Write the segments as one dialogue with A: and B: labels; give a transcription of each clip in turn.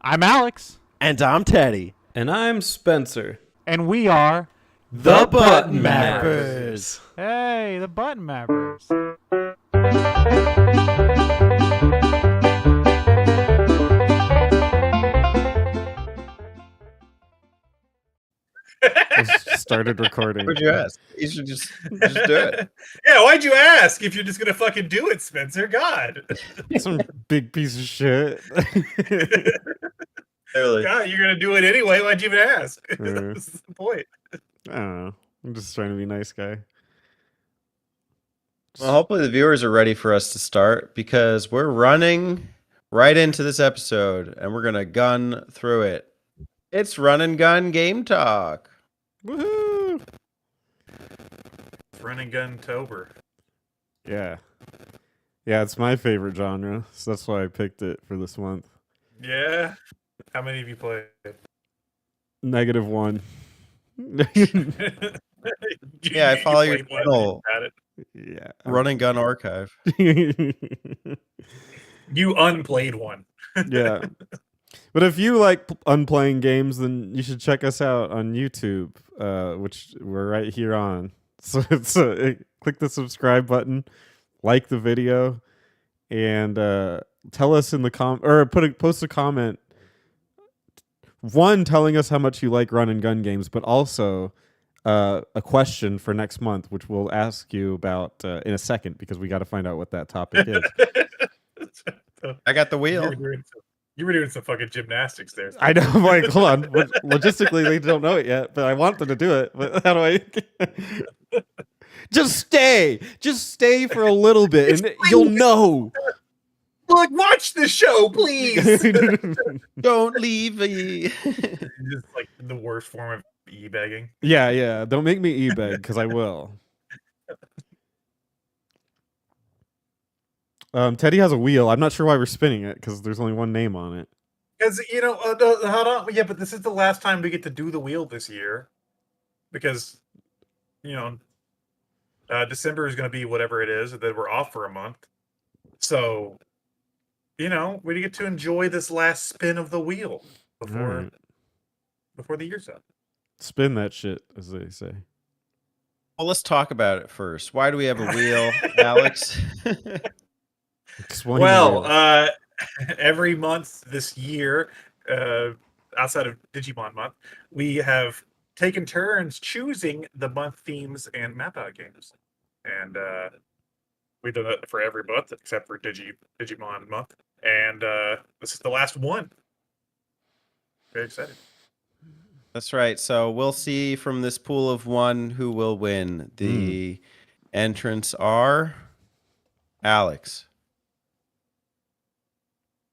A: I'm Alex.
B: And I'm Teddy.
C: And I'm Spencer.
A: And we are
C: The Button
B: Mappers.
A: Hey, the Button Mappers.
C: Started recording.
B: What'd you ask? You should just do it.
D: Yeah, why'd you ask if you're just gonna fucking do it, Spencer? God.
C: Some big piece of shit.
B: Clearly.
D: God, you're gonna do it anyway. Why'd you even ask?
C: Uh.
D: This is the point.
C: I don't know. I'm just trying to be a nice guy.
B: Well, hopefully the viewers are ready for us to start because we're running right into this episode and we're going to gun through it. It's Run and Gun Game Talk.
C: Woohoo!
D: It's Run and Gun Tober.
C: Yeah. Yeah, it's my favorite genre, so that's why I picked it for this month.
D: Yeah. How many of you played?
C: -1.
B: Yeah, I follow your
D: played one
B: channel.
D: and had it.
C: Yeah.
B: Run and Gun Archive.
D: You unplayed one.
C: Yeah. But if you like unplaying games, then you should check us out on YouTube, which we're right here on. So it's click the subscribe button, like the video, and tell us in the post a comment. One, telling us how much you like run and gun games, but also a question for next month, which we'll ask you about in a second because we got to find out what that topic is.
B: I got the
D: You
B: wheel.
D: were doing some fucking gymnastics there.
C: I know. I'm like, hold on. Logistically, they don't know it yet, but I want them to do it. But how do I? Just stay for a little bit, and you'll know.
D: Look, watch the show, please.
B: Don't leave me.
D: Just like the worst form of e-begging.
C: Yeah. Don't make me e-beg because I will. Teddy has a wheel. I'm not sure why we're spinning it because there's only one name on it.
D: Because hold on, yeah, but this is the last time we get to do the wheel this year, because December is going to be whatever it is, and then we're off for a month. So, we get to enjoy this last spin of the wheel before the year's up.
C: Spin that shit, as they say.
B: Well, let's talk about it first. Why do we have a wheel, Alex?
C: Explain
D: Well,
C: it.
D: every month this year, outside of Digimon month, we have taken turns choosing the month themes and map out games, and we've done that for every month except for Digimon month, and this is the last one. Very excited.
B: That's right. So we'll see from this pool of one who will win. The entrants are Alex.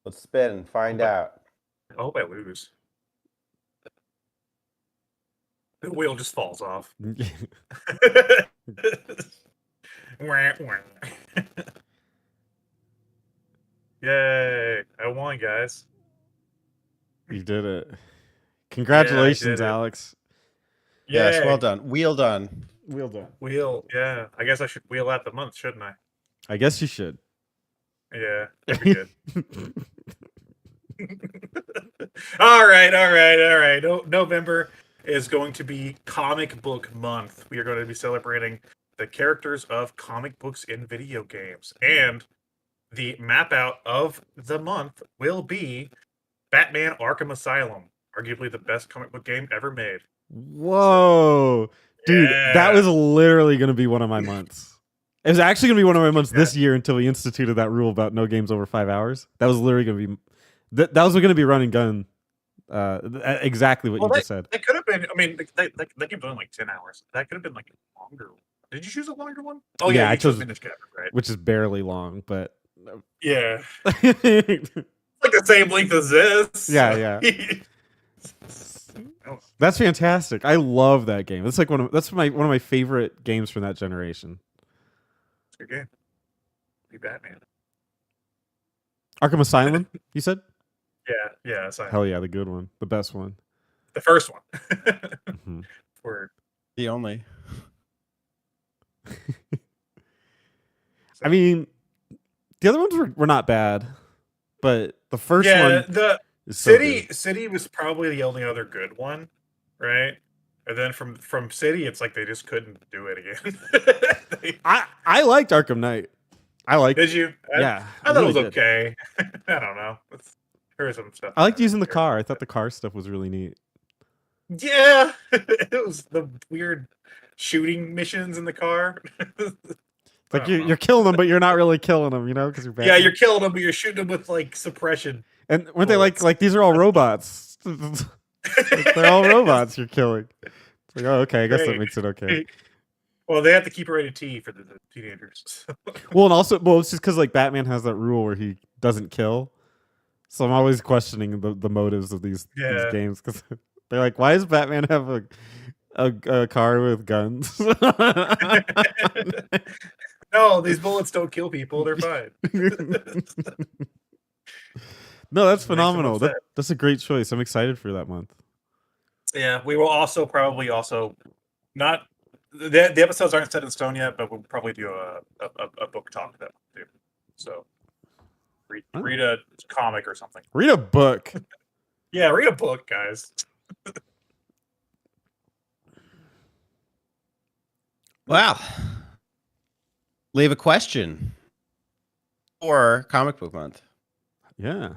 B: Let's spin and find out.
D: I hope I lose. The wheel just falls off. Wah, wah. Yay! I won, guys.
C: You did it. Congratulations,
D: it.
C: Alex.
B: Yes,
D: Yay.
B: well done. Wheel done.
C: Wheel done.
D: Wheel, yeah. I guess I should wheel out the month, shouldn't I?
C: I guess you should.
D: Yeah, that'd be good. All right. November is going to be comic book month. We are going to be celebrating the characters of comic books in video games. And the map out of the month will be Batman Arkham Asylum, arguably the best comic book game ever made.
C: Whoa. Dude, that was literally going to be one of my months. It was actually going to be one of my months this year until we instituted that rule about no games over 5 hours. That was literally going to be... That was going to be run and gun. Exactly what you just said.
D: It could have been... I mean, they keep doing like 10 hours. That could have been like a longer one. Did you choose a longer one? Oh, yeah,
C: I chose
D: Minish Cap, right?
C: Which is barely long, but...
D: Yeah. It's like the same length as this.
C: Yeah. That's fantastic. I love that game. That's like one of my favorite games from that generation.
D: It's a good game. Be Batman.
C: Arkham Asylum, you said?
D: Yeah. Asylum.
C: Hell yeah, the good one. The best one.
D: The first one.
C: Mm-hmm.
D: Word.
B: The only.
C: I mean, the other ones were not bad, but the first one, is so
D: City
C: good.
D: City was probably the only other good one, right? And then from City, it's like they just couldn't do it again.
C: I liked Arkham Knight. I liked.
D: Did you?
C: Yeah,
D: I thought it was
C: did.
D: okay. I don't know. There was some stuff.
C: I liked using the car. I thought the car stuff was really neat.
D: Yeah, it was the weird shooting missions in the car.
C: Like you're killing them, but you're not really killing them, you know, because you're
D: Yeah, you're killing them, but you're shooting them with like suppression.
C: And weren't they like these are all robots? They're all robots you're killing. It's like, oh, okay, I guess that
D: Great.
C: makes it okay.
D: Well, they have to keep it rated T for the teenagers.
C: Well, and also, it's just because like Batman has that rule where he doesn't kill. So I'm always questioning the motives of these games because they're like, why does Batman have a car with guns?
D: No, these bullets don't kill people. They're fine.
C: No, that's
D: Makes them
C: phenomenal.
D: upset.
C: That's a great choice. I'm excited for that month.
D: Yeah, we will also probably not the episodes aren't set in stone yet, but we'll probably do a book talk that too. So read a comic or something.
C: Read a book.
D: Yeah, read a book, guys.
B: Wow. Leave a question for comic book month.
C: Yeah.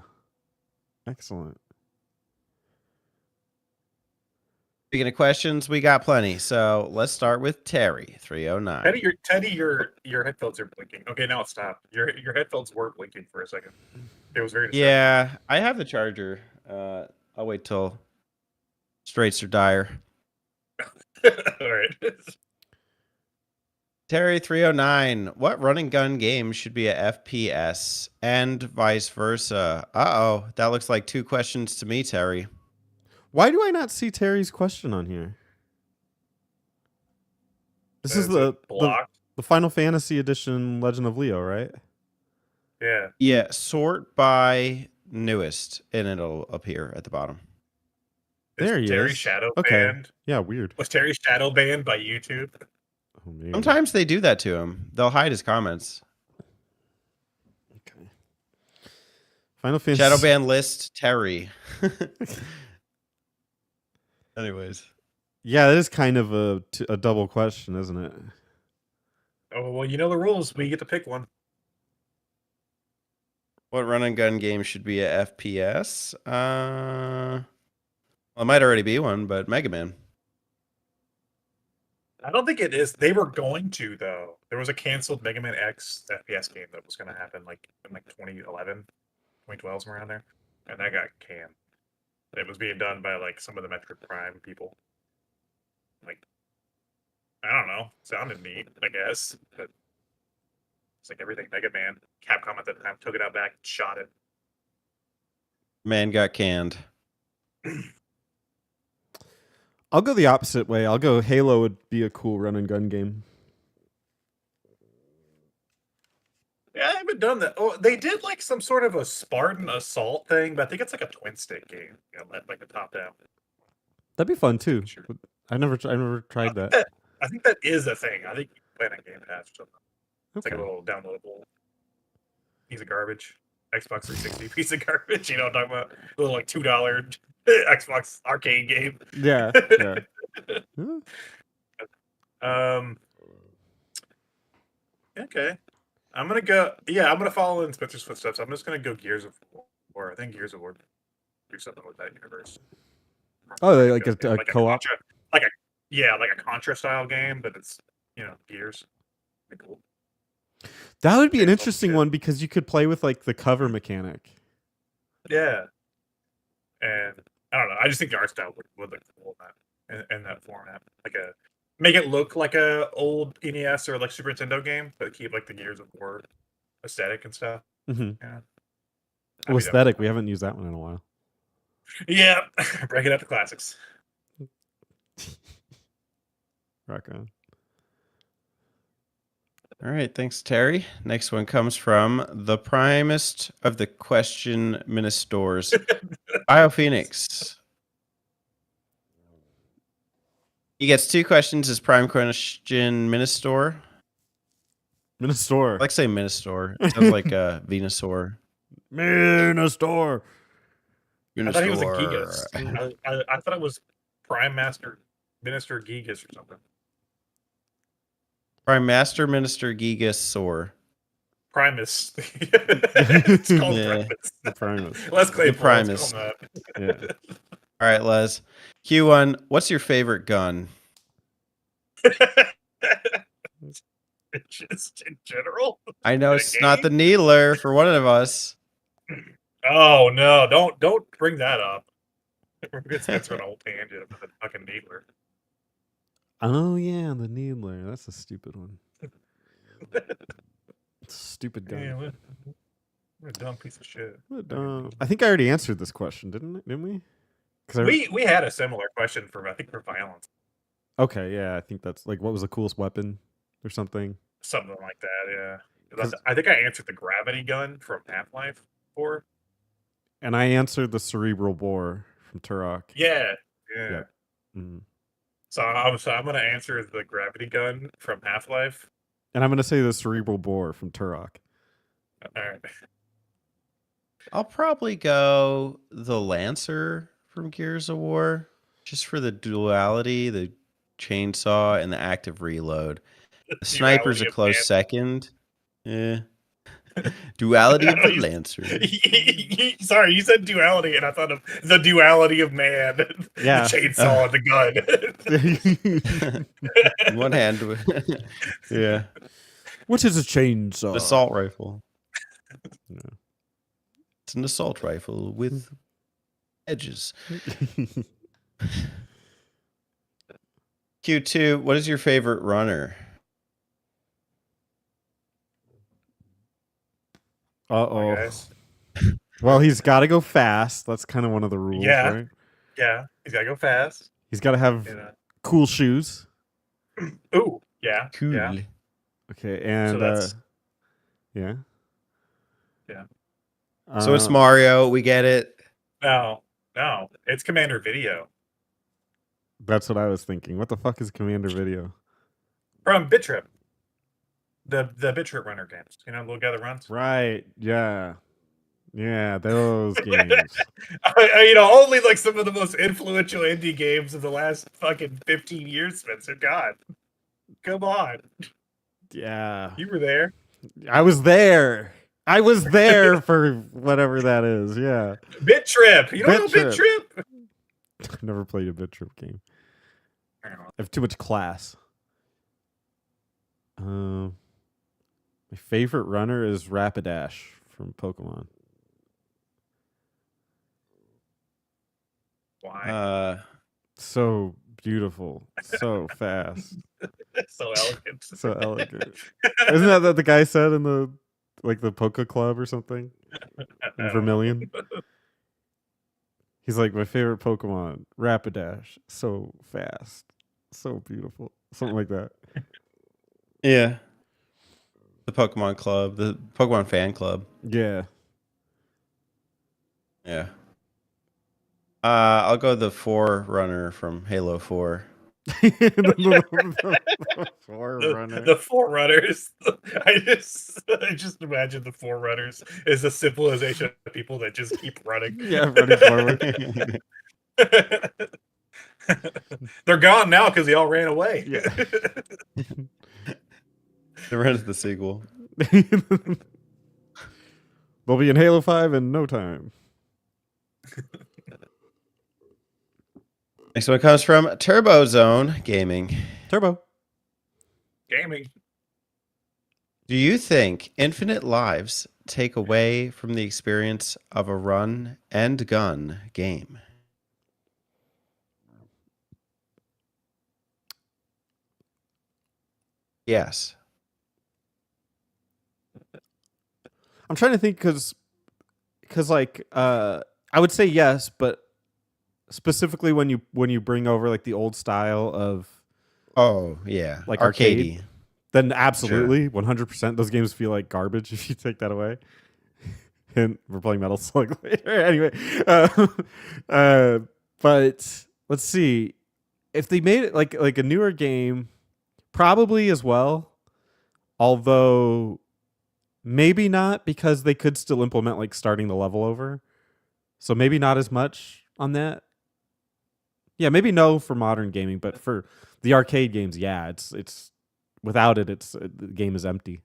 C: Excellent.
B: Speaking of questions, we got plenty. So let's start with Terry 309.
D: Teddy, your headphones are blinking. Okay, now it stopped. Your headphones were blinking for a second. It was very distracting.
B: Yeah, I have the charger. I'll wait till straits are dire.
D: All right.
B: Terry 309. What running gun game should be a FPS and vice versa? Uh-oh, that looks like two questions to me, Terry.
C: Why do I not see Terry's question on here? This is the Final Fantasy Edition Legend of Leo, right?
D: Yeah.
B: Yeah, sort by newest, and it'll appear at the bottom.
C: There he
D: Terry
C: is.
D: shadow
C: Okay.
D: banned?
C: Yeah, weird.
D: Was Terry shadow banned by YouTube?
C: Oh, maybe.
B: Sometimes they do that to him. They'll hide his comments.
C: Okay. Final Fantasy
B: Shadow ban list, Terry. Anyways.
C: Yeah, that is kind of a double question, isn't it?
D: Oh well, you know the rules. We get to pick one.
B: What run and gun game should be a FPS? Well, it might already be one, but Mega Man.
D: I don't think it is. They were going to though. There was a canceled Mega Man X FPS game that was going to happen like in like 2011, 2012, somewhere around there, and that got canned. It was being done by like some of the Metroid Prime people. Like, I don't know. Sounded neat, I guess. But it's like everything Mega Man. Capcom at the time took it out back, shot it.
B: Man got canned.
C: I'll go the opposite way. I'll go Halo would be a cool run and gun game.
D: Yeah, I haven't done that. Oh, they did like some sort of a Spartan assault thing, but I think it's like a twin stick game. You know, like a top down.
C: That'd be fun too.
D: Sure.
C: I never tried that.
D: I think that is a thing. I think you can play on Game Pass or something. It's
C: Okay.
D: like a little downloadable piece of garbage. Xbox 360 piece of garbage. You know what I'm talking about? A little like $2 Xbox arcade game.
C: Yeah. Yeah. Huh?
D: Okay. I'm gonna go. Yeah, I'm gonna follow in Spencer's footsteps. I'm just gonna go Gears of War. I think Gears of War do something with that universe.
C: Oh, like a co-op.
D: like a Contra style game, but it's Gears. Pretty cool.
C: That would be an
D: Yeah,
C: interesting
D: yeah.
C: one because you could play with like the cover mechanic.
D: Yeah. And I don't know. I just think the art style would look cool in that format. Make it look like a old NES or like Super Nintendo game, but keep like the Gears of War aesthetic and stuff.
C: Mm-hmm.
D: Yeah.
C: Oh, aesthetic. We haven't used that one in a while.
D: Yeah. Breaking up the classics.
C: Rock on.
B: All right, thanks, Terry. Next one comes from the primest of the question ministers, BioPhoenix. He gets two questions as prime question minister.
C: Ministor.
B: I like to say minister. It sounds like Venusaur.
C: Ministor.
D: I thought he was a
B: Venusaur.
D: Gigas. I thought it was Prime Master Minister Gigas or something.
B: Prime Master Minister Gigasaur.
D: Primus. It's called
B: Yeah.
D: Primus.
C: The Primus.
D: Les Claypool.
B: Primus.
C: Yeah.
B: All right, Les. Q1, what's your favorite gun?
D: Just in general.
B: I know
D: The
B: it's not the
D: game?
B: Needler for one of us.
D: Oh no! Don't bring that up. We're gonna get on a whole tangent about the fucking needler.
C: Oh yeah, the Needler. That's a stupid one. Stupid gun.
D: Yeah, what a dumb piece of shit.
C: I think I already answered this question, didn't we? Because
D: We had a similar question for violence,
C: Okay, yeah, I think that's like what was the coolest weapon or something.
D: something like that. Yeah, 'Cause
C: 'Cause-
D: I think I answered the gravity gun from Half-Life 4.
C: And I answered the cerebral bore from Turok.
D: Yeah.
C: Yep. Mm.
D: So I'm gonna answer the gravity gun from Half-Life.
C: And I'm gonna say the cerebral bore from Turok.
D: All right.
B: I'll probably go the Lancer from Gears of War, just for the duality, the chainsaw, and the active reload. The sniper's a
D: Duality of
B: close
D: man.
B: second. Yeah. Duality of the
D: You-
B: Lancer.
D: Sorry, you said duality, and I thought of the duality of man.
C: Yeah.
D: The chainsaw and the gun.
B: In one hand. Yeah.
C: Which is a chainsaw?
B: An assault rifle.
C: Yeah.
B: It's an assault rifle with edges. Q2, what is your favorite runner?
C: Uh-oh.
D: Guys.
C: Well, he's got to go fast. That's kind of one of the rules,
D: Yeah.
C: right?
D: Yeah, he's gotta go fast.
C: He's got to have
D: You know.
C: cool shoes.
D: Ooh, yeah,
B: Cool.
D: yeah.
C: Okay, and
D: that's-
C: yeah.
D: Yeah.
B: So it's Mario. We get it.
D: No, it's Commander Video
C: That's what I was thinking. What the fuck is Commander Video?
D: from BitTrip. The BitTrip runner games. You know, the little guy that runs.
C: Right. Yeah. Yeah, those games.
D: Only like some of the most influential indie games of the last fucking 15 years, Spencer. God, come on,
C: Yeah.
D: you were there.
C: I was there. I was there for whatever that is. Yeah.
D: BitTrip. You don't know
C: BitTrip.
D: BitTrip?
C: I've never played a BitTrip game.
D: I don't know.
C: I have too much class. My favorite runner is Rapidash from Pokemon.
D: Why?
C: So beautiful, so fast,
D: So elegant.
C: so elegant. Isn't that what the guy said in the Poke Club or something? In Vermilion. He's like, my favorite Pokemon, Rapidash. So fast, so beautiful, something like that.
B: Yeah. The Pokemon Club, the Pokemon Fan Club.
C: Yeah.
B: Yeah. I'll go the Forerunner from Halo 4.
C: The Forerunner.
D: The Forerunners. I just imagine the Forerunners is a civilization of people that just keep running.
C: Yeah, running forward.
D: They're gone now because they all ran away.
C: Yeah.
B: The rest of the sequel.
C: They'll be in Halo 5 in no time.
B: Next one comes from Turbo Zone Gaming.
C: Turbo.
D: Gaming.
B: Do you think infinite lives take away from the experience of a run and gun game? Yes.
C: I'm trying to think because like I would say yes, but specifically when you bring over like the old style of
B: Oh, yeah.
C: Like
B: arcadey.
C: then absolutely 100% those games feel like garbage if you take that away. And we're playing Metal Slug later anyway. But let's see if they made it like a newer game, probably as well. Although maybe not because they could still implement like starting the level over. So maybe not as much on that. Yeah, maybe no for modern gaming, but for the arcade games, yeah, it's without it, the game is empty.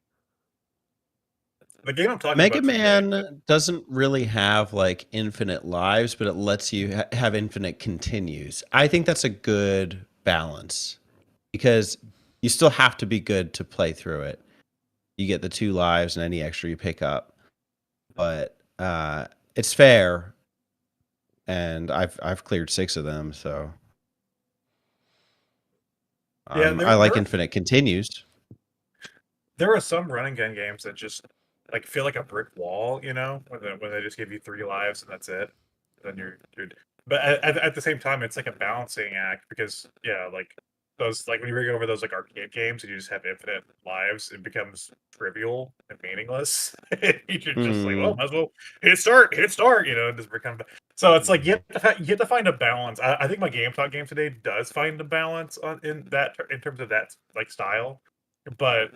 D: The game I'm talking
B: Mega
D: about today-
B: Man doesn't really have like infinite lives, but it lets you have infinite continues. I think that's a good balance because you still have to be good to play through it. You get the 2 lives and any extra you pick up, but it's fair. And I've cleared 6 of them, so
D: Yeah,
B: I like
D: there-
B: infinite continues.
D: There are some running gun games that just like feel like a brick wall, you know, when they just give you 3 lives and that's it. Then you're but at the same time, it's like a balancing act because like those like when you bring over those like arcade games and you just have infinite lives, it becomes trivial and meaningless. You're just like, well, might as well hit start, you know, and just become. So it's like you have to find a balance. I think my Game Talk game today does find a balance in terms of that like style, but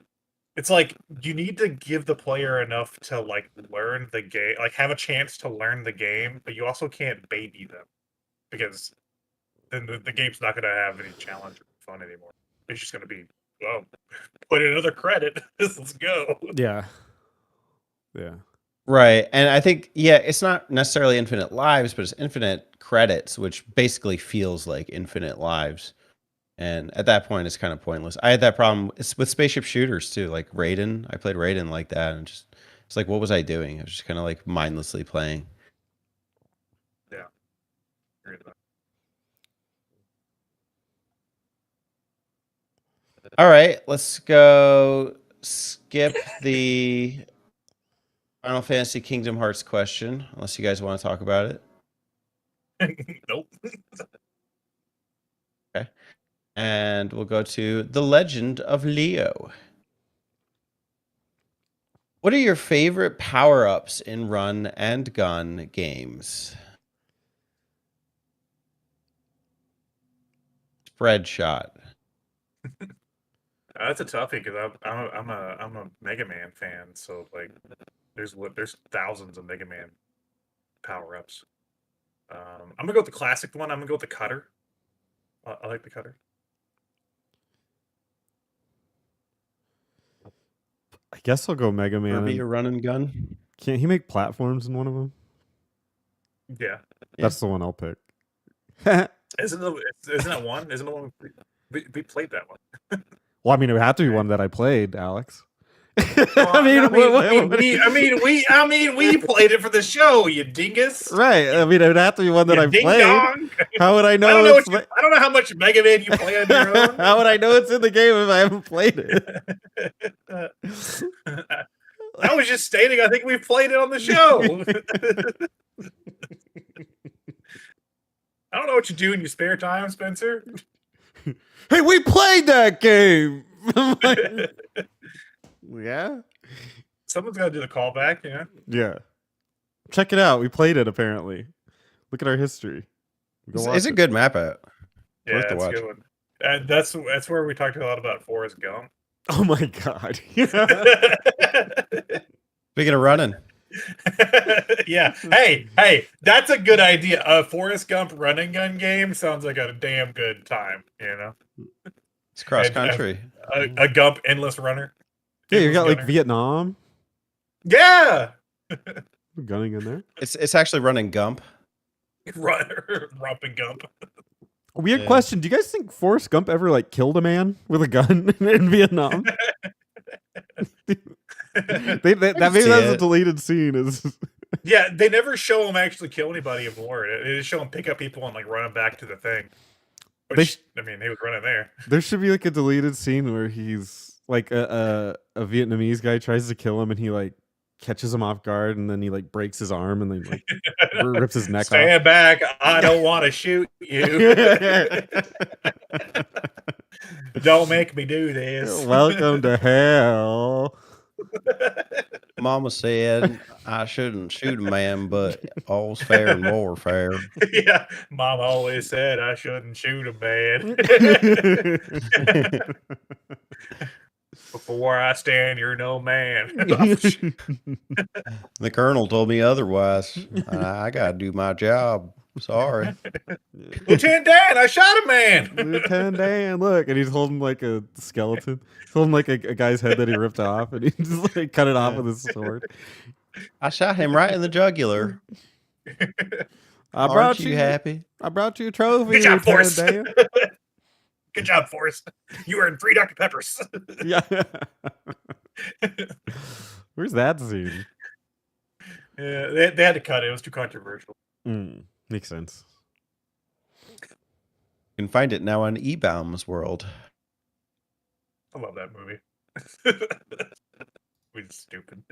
D: it's like you need to give the player enough to like learn the game, like have a chance to learn the game, but you also can't baby them because then the game's not going to have any challenge or fun anymore. It's just going to be, well, put in another credit. Let's go.
C: Yeah.
B: Right. And I think, it's not necessarily infinite lives, but it's infinite credits, which basically feels like infinite lives. And at that point, it's kind of pointless. I had that problem with spaceship shooters too, like Raiden. I played Raiden like that, and it's like, what was I doing? I was just kind of like mindlessly playing.
D: Yeah. Agree with that.
B: All right, let's go skip the Final Fantasy Kingdom Hearts question, unless you guys want to talk about it.
D: Nope.
B: Okay. And we'll go to The Legend of Leo. What are your favorite power-ups in run and gun games? Spread shot.
D: That's a toughie because I'm a Mega Man fan, so like there's thousands of Mega Man power ups. I'm gonna go with the classic one. I'm gonna go with the cutter. I like the cutter.
C: I guess I'll go Mega Man.
B: Kirby a run and gun.
C: Can't he make platforms in one of them?
D: Yeah,
C: That's the one I'll pick.
D: isn't that one? Isn't the one we played that one?
C: Well, I mean, it would have to be one that I played, Alex.
D: Well, I mean, we played it for the show, you dingus.
C: Right. I mean, it would have to be one that
D: You
C: I
D: ding
C: played.
D: dong.
C: How would I know?
D: I don't know how much Mega Man you play on your own.
C: How would I know it's in the game if I haven't played it?
D: I was just stating. I think we played it on the show. I don't know what you do in your spare time, Spencer.
C: Hey, we played that game. I'm like, yeah.
D: Someone's got to do the callback, yeah.
C: Yeah. Check it out. We played it apparently. Look at our history. Go watch
B: It's a good map out.
D: Yeah,
B: Worth the
D: that's a
B: watch.
D: good one. And that's where we talked a lot about Forrest Gump.
C: Oh my god.
B: Speaking of running,
D: Yeah. Hey, that's a good idea. A Forrest Gump running gun game sounds like a damn good time, you know?
B: it's cross country.
D: A Gump endless runner.
C: Yeah, you got like
D: Gunner.
C: Vietnam
D: Yeah.
C: gunning in there.
B: It's actually running Gump.
D: Rump and Gump.
C: Weird
B: Yeah.
C: question. Do you guys think Forrest Gump ever like killed a man with a gun in Vietnam? That maybe
B: see
C: that's a
B: it.
C: deleted scene. Is
D: Yeah, they never show him actually kill anybody of war. They just show him pick up people and like run them back to the thing.
C: They
D: Which,
C: sh-
D: I mean, he was running there.
C: there should be like a deleted scene where he's like a Vietnamese guy tries to kill him and he like catches him off guard and then he like breaks his arm and then like rips his neck off.
D: Stand back. I don't want to shoot you. Don't make me do this.
C: Welcome to hell.
B: Mama said I shouldn't shoot a man, but all's fair in warfare.
D: Yeah, Mom always said I shouldn't shoot a man. Before I stand, you're no man.
B: The colonel told me otherwise. I gotta do my job. Sorry.
D: Lieutenant Dan, I shot a man.
C: Lieutenant Dan, look, and he's holding like a skeleton. He's holding like a guy's head that he ripped off, and he just like cut it off with his sword.
B: I shot him right in the jugular.
C: I brought
B: Aren't
C: you
B: you happy?
C: I brought you a trophy,
D: Good job,
C: Lieutenant
D: Forrest.
C: Dan.
D: Good job, Forrest. You earned 3 Dr. Peppers.
C: Yeah. Where's that scene?
D: Yeah, they had to cut it. It was too controversial.
C: Makes sense.
B: You can find it now on eBaum's World.
D: I love that movie. We're stupid.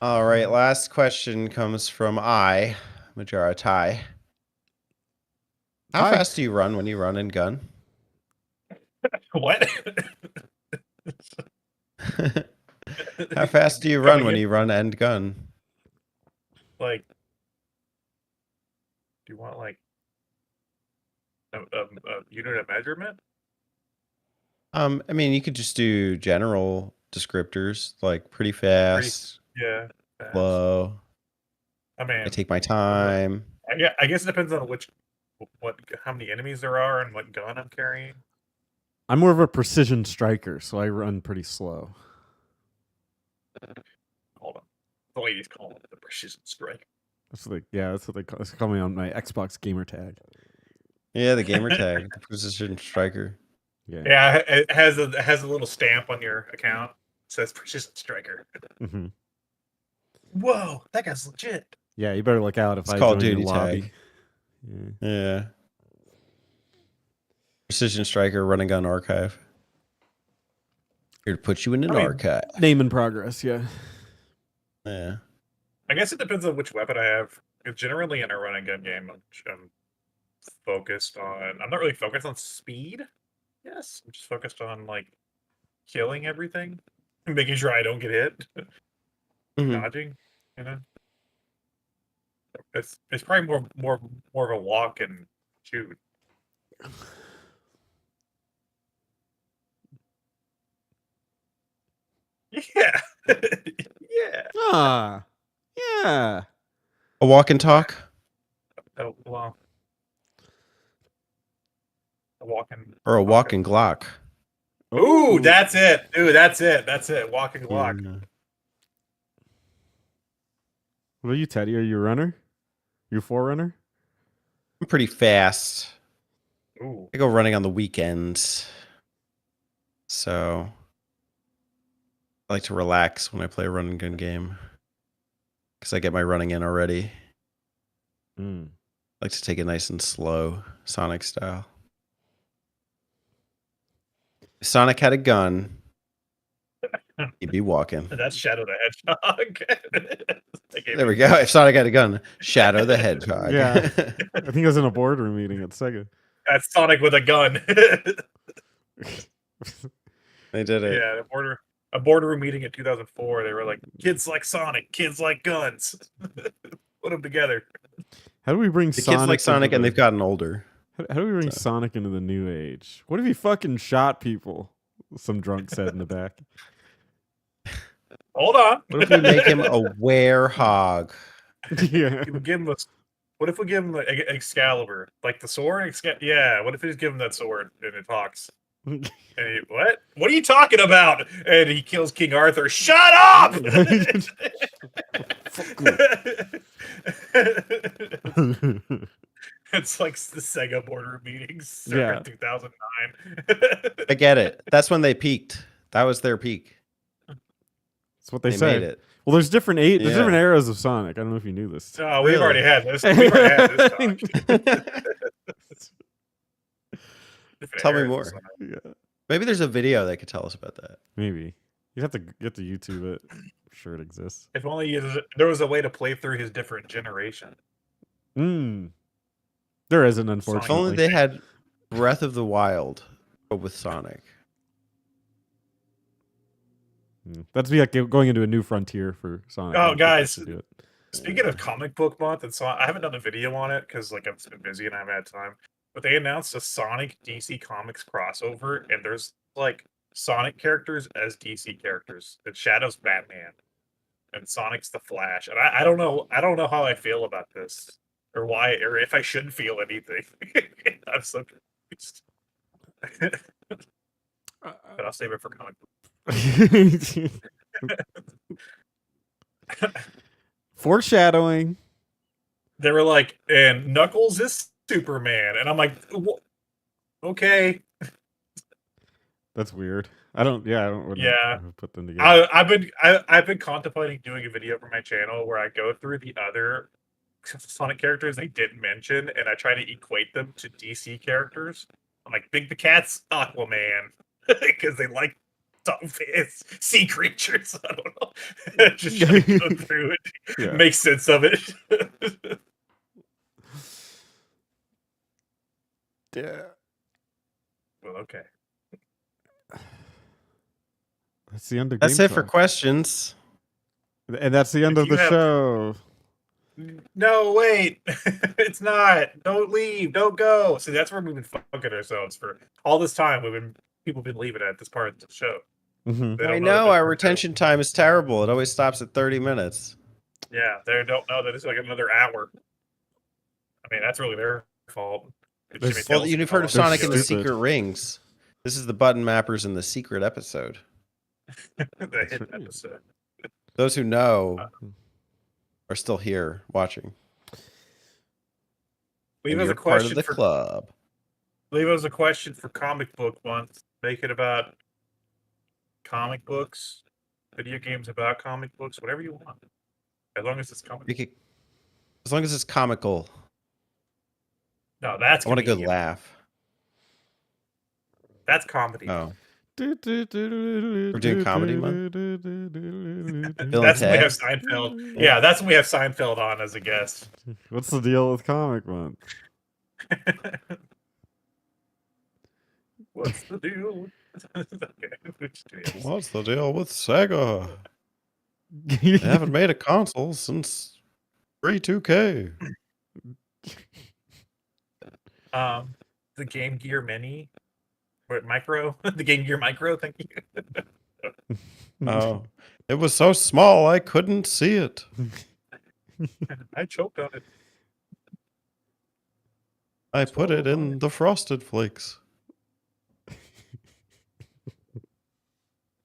B: All right, last question comes from Majara Tai. How
C: Hi.
B: fast do you run when you run and gun?
D: What?
B: How fast do you run when you run and gun?
D: Like, do you want like a unit of measurement?
B: I mean, you could just do general descriptors, like pretty fast,
D: Yeah. fast.
B: slow.
D: I mean,
B: I take my time.
D: I guess it depends on how many enemies there are and what gun I'm carrying.
C: I'm more of a precision striker, so I run pretty slow.
D: Hold on, the ladies call it the precision strike.
C: That's what they call me on my Xbox gamer tag.
B: Yeah, the gamer tag, precision striker.
C: Yeah.
D: Yeah, it has a little stamp on your account. It says precision striker.
C: hmm
D: Whoa, that guy's legit.
C: Yeah, you better look out if
B: It's
C: I
B: Call of
C: join your
B: Duty
C: lobby.
B: tag.
C: Yeah.
B: Yeah. Precision striker, run and gun archive. Here to put you in an
D: I mean-
B: archive.
C: Name in progress, yeah.
B: Yeah.
D: I guess it depends on which weapon I have. 'Cause generally, in a run and gun game, I'm focused on. I'm not really focused on speed. Yes, I'm just focused on like killing everything, making sure I don't get hit,
B: Mhm.
D: dodging. You know, it's probably more of a walk and shoot. Yeah, yeah.
C: Ah, yeah.
B: A walk and talk?
D: Oh well, a walk and.
B: Or a walk and Glock?
D: Ooh, that's it, dude. That's it. That's it. Walk and walk.
B: Yeah.
C: What are you, Teddy? Are you a runner? You a forerunner?
B: I'm pretty fast.
D: Ooh.
B: I go running on the weekends. So I like to relax when I play a run and gun game. Because I get my running in already.
C: Mm.
B: I like to take it nice and slow, Sonic style. If Sonic had a gun, he'd be walking.
D: That's Shadow the Hedgehog.
B: There we go. If Sonic had a gun, Shadow the Hedgehog.
C: Yeah. I think I was in a boardroom meeting at Sega.
D: That's Sonic with a gun.
B: They did it.
D: Yeah, a boardroom meeting in 2004. They were like, kids like Sonic, kids like guns. Put them together.
C: How do we bring
B: The
C: Sonic?
B: kids like Sonic
C: into
B: and
C: the-
B: they've gotten older.
C: How do we bring
B: So-
C: Sonic into the new age? What if he fucking shot people? Some drunk said in the back.
D: Hold on.
B: What if we make him a werehog?
C: Yeah.
D: We give him what if we give him Excalibur, like the sword? Yeah. What if we just give him that sword and it talks? And what? What are you talking about? And he kills King Arthur. Shut up! It's like the Sega boardroom meetings circa 2009.
B: I get it. That's when they peaked. That was their peak.
C: That's what they
B: They
C: say.
B: made it.
C: Well, there's different there's
B: Yeah.
C: different eras of Sonic. I don't know if you knew this.
D: Oh, we've
B: Really?
D: already had this. We've already had this talk. Different
B: Tell me
D: eras of
B: more.
D: Sonic.
C: Yeah.
B: Maybe there's a video that could tell us about that.
C: Maybe. You have to get to YouTube it. I'm sure it exists.
D: If only there was a way to play through his different generation.
C: There isn't,
B: If
C: unfortunately.
B: only they had Breath of the Wild, but with Sonic.
C: That'd be like going into a new frontier for Sonic.
D: Oh,
C: I don't think they
D: guys.
C: should do it.
D: Speaking of comic book month, and so I haven't done a video on it because like I've been busy and I haven't had time. but they announced a Sonic DC Comics crossover, and there's like Sonic characters as DC characters. And Shadow's Batman, and Sonic's the Flash. And I don't know. I don't know how I feel about this, or why, or if I should feel anything. I'm so confused. But I'll save it for comic book.
C: Foreshadowing.
D: They were like, and Knuckles is Superman, and I'm like, okay.
C: That's weird. I don't wouldn't
D: Yeah.
C: put them together.
D: I've been contemplating doing a video for my channel where I go through the other Sonic characters they didn't mention, and I try to equate them to DC characters. I'm like, Big the Cat's Aquaman, because they like sea creatures. I don't know. Just try to go through it,
C: Yeah.
D: make sense of it.
C: Yeah.
D: Well, okay.
C: That's the end of
B: That's
C: Game
B: it for
C: Talk.
B: questions.
C: And that's the end
D: If
C: of
D: you
C: the
D: have-
C: show.
D: No, wait. It's not. Don't leave. Don't go. See, that's where we've been fucking ourselves for all this time. People have been leaving at this part of the show.
C: Mhm.
D: They
B: I
D: don't
B: know
D: that
B: our
D: we're-
B: retention time is terrible. It always stops at 30 minutes.
D: Yeah, they don't know that it's like another hour. I mean, that's really their fault.
C: There's-
B: Well, you've heard of
C: They're
B: Sonic and the
C: stupid.
B: Secret Rings. This is the button mappers in the secret episode.
D: the hit episode.
B: Those who know are still here watching.
D: Leave
B: And
D: us
B: you're
D: a
B: part of
D: question
B: the
D: for
B: club.
D: leave us a question for comic book month. Make it about comic books, video games about comic books, whatever you want. As long as it's comic.
B: You could, as long as it's comical.
D: No, that's
B: I want a good
D: comedian.
B: laugh.
D: That's comedy.
B: Oh,
C: We're
B: doing comedy month? Bill and
D: That's when we
B: Ted.
D: have Seinfeld. Yeah, that's when we have Seinfeld on as a guest.
C: What's the deal with Comic Month?
D: What's the deal? Okay, which deal?
B: What's the deal with Sega? They haven't made a console since 2K.
D: The Game Gear Mini, or Micro, the Game Gear Micro. Thank you.
B: Oh, it was so small I couldn't see it.
D: I choked on it.
B: I put it in the Frosted Flakes.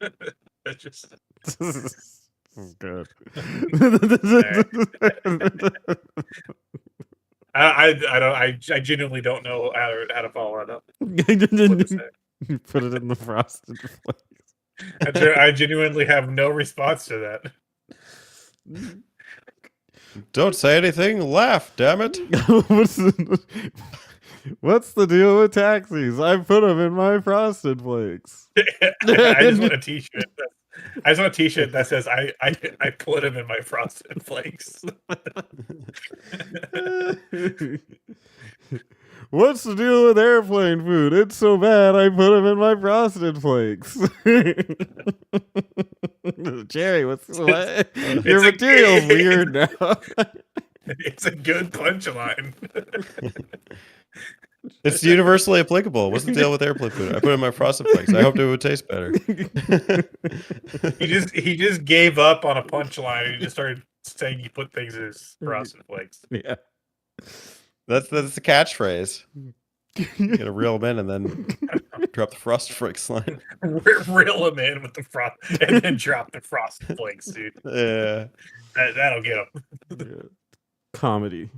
D: It's just
C: This is good.
D: I don't I genuinely don't know how to follow that up. What to say.
C: You put it in the frosted flakes.
D: I genuinely have no response to that.
B: Don't say anything, laugh, damn it.
C: What's the deal with taxis? I put them in my frosted flakes.
D: I just want a T-shirt. I just want a T-shirt that says I put him in my Frosted Flakes.
C: What's the deal with airplane food? It's so bad I put them in my frosted flakes. Jerry, what? Your
D: a-
C: material's weird now.
D: It's a good punchline.
B: It's universally applicable. What's the deal with airplane food? I put it in my Frosted Flakes. I hoped it would taste better.
D: He just gave up on a punchline and he just started saying you put things in his Frosted Flakes.
C: Yeah.
B: That's the catchphrase. You gotta reel them in and then drop the Frosted Flakes line.
D: Reel him in with the frost and then drop the Frosted Flakes, dude.
B: Yeah.
D: That'll get him.
C: Yeah. Comedy.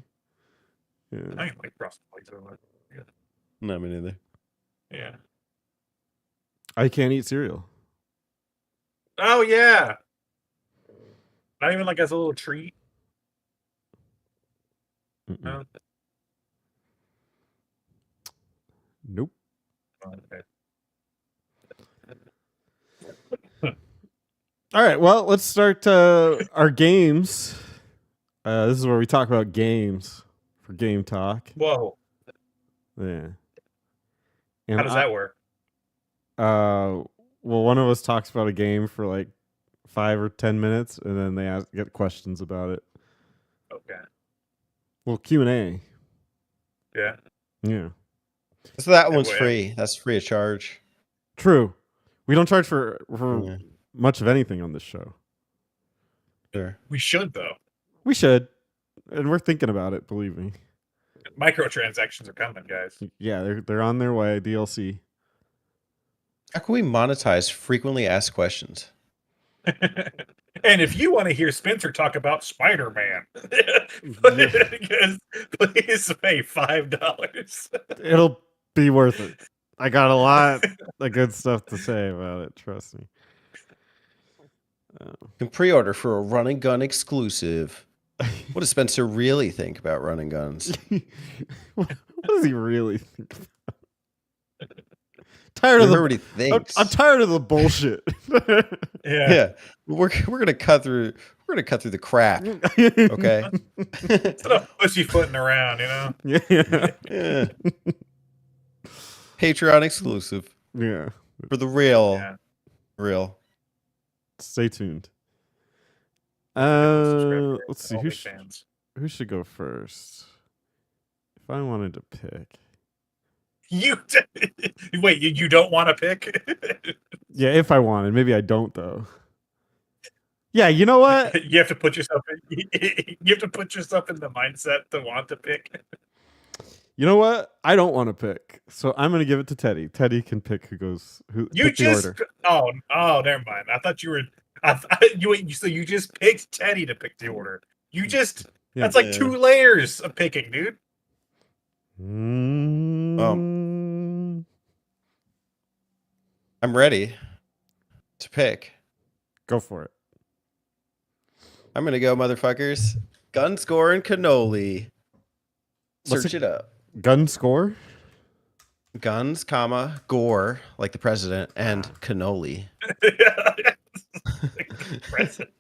D: I
C: Yeah.
D: don't like Frosted Flakes so much.
B: No, me neither.
D: Yeah.
C: I can't eat cereal.
D: Oh yeah. Not even like as a little treat.
C: Mm-mm.
D: No?
C: Nope.
D: Oh, okay.
C: All right. Well, let's start our games. This is where we talk about games for Game Talk.
D: Whoa.
C: Yeah. And
D: How does that work?
C: well, one of us talks about a game for like 5 or 10 minutes, and then they get questions about it.
D: Okay.
C: Well, Q&A.
D: Yeah.
C: Yeah.
B: So that
D: And
B: one's
D: we-
B: free. That's free of charge.
C: True. We don't charge for
B: Yeah,
C: much of anything on this show.
B: sure.
D: We should though.
C: We should, and we're thinking about it. Believe me.
D: Microtransactions are coming, guys.
C: Yeah, they're on their way. DLC.
B: How can we monetize frequently asked questions?
D: And if you want to hear Spencer talk about Spider-Man, please pay $5.
C: It'll be worth it. I got a lot of good stuff to say about it. Trust me.
B: You can pre-order for a run and gun exclusive. What does Spencer really think about run and guns?
C: What does he really think? Tired of
B: Remember
C: the.
B: what he thinks.
C: I'm tired of the bullshit.
D: Yeah.
B: Yeah, we're gonna cut through. We're gonna cut through the crap. Okay.
D: Instead of pussyfooting around, you know?
C: Yeah.
B: Yeah. Patreon exclusive
C: Yeah.
B: for the real,
D: Yeah.
B: real.
C: Stay tuned.
D: Subscribe to
C: Let's see
D: OnlyFans.
C: who should go first. If I wanted to pick,
D: You wait, you don't want to pick?
C: yeah, if I wanted, maybe I don't though. Yeah, you know what?
D: You have to put yourself in, you have to put yourself in the mindset to want to pick.
C: You know what? I don't want to pick, so I'm gonna give it to Teddy. Teddy can pick who goes. Who
D: You
C: pick the
D: just
C: order.
D: never mind. I thought you were so you just picked Teddy to pick the order. You just
C: Yeah.
D: that's like
B: Yeah.
D: 2 layers of picking, dude.
C: Mm,
B: I'm ready to pick.
C: Go for it.
B: I'm gonna go, motherfuckers. Gun score and cannoli.
C: What's
B: Search it up.
C: Gun score.
B: Guns, comma, gore, like the president, and cannoli.
D: President.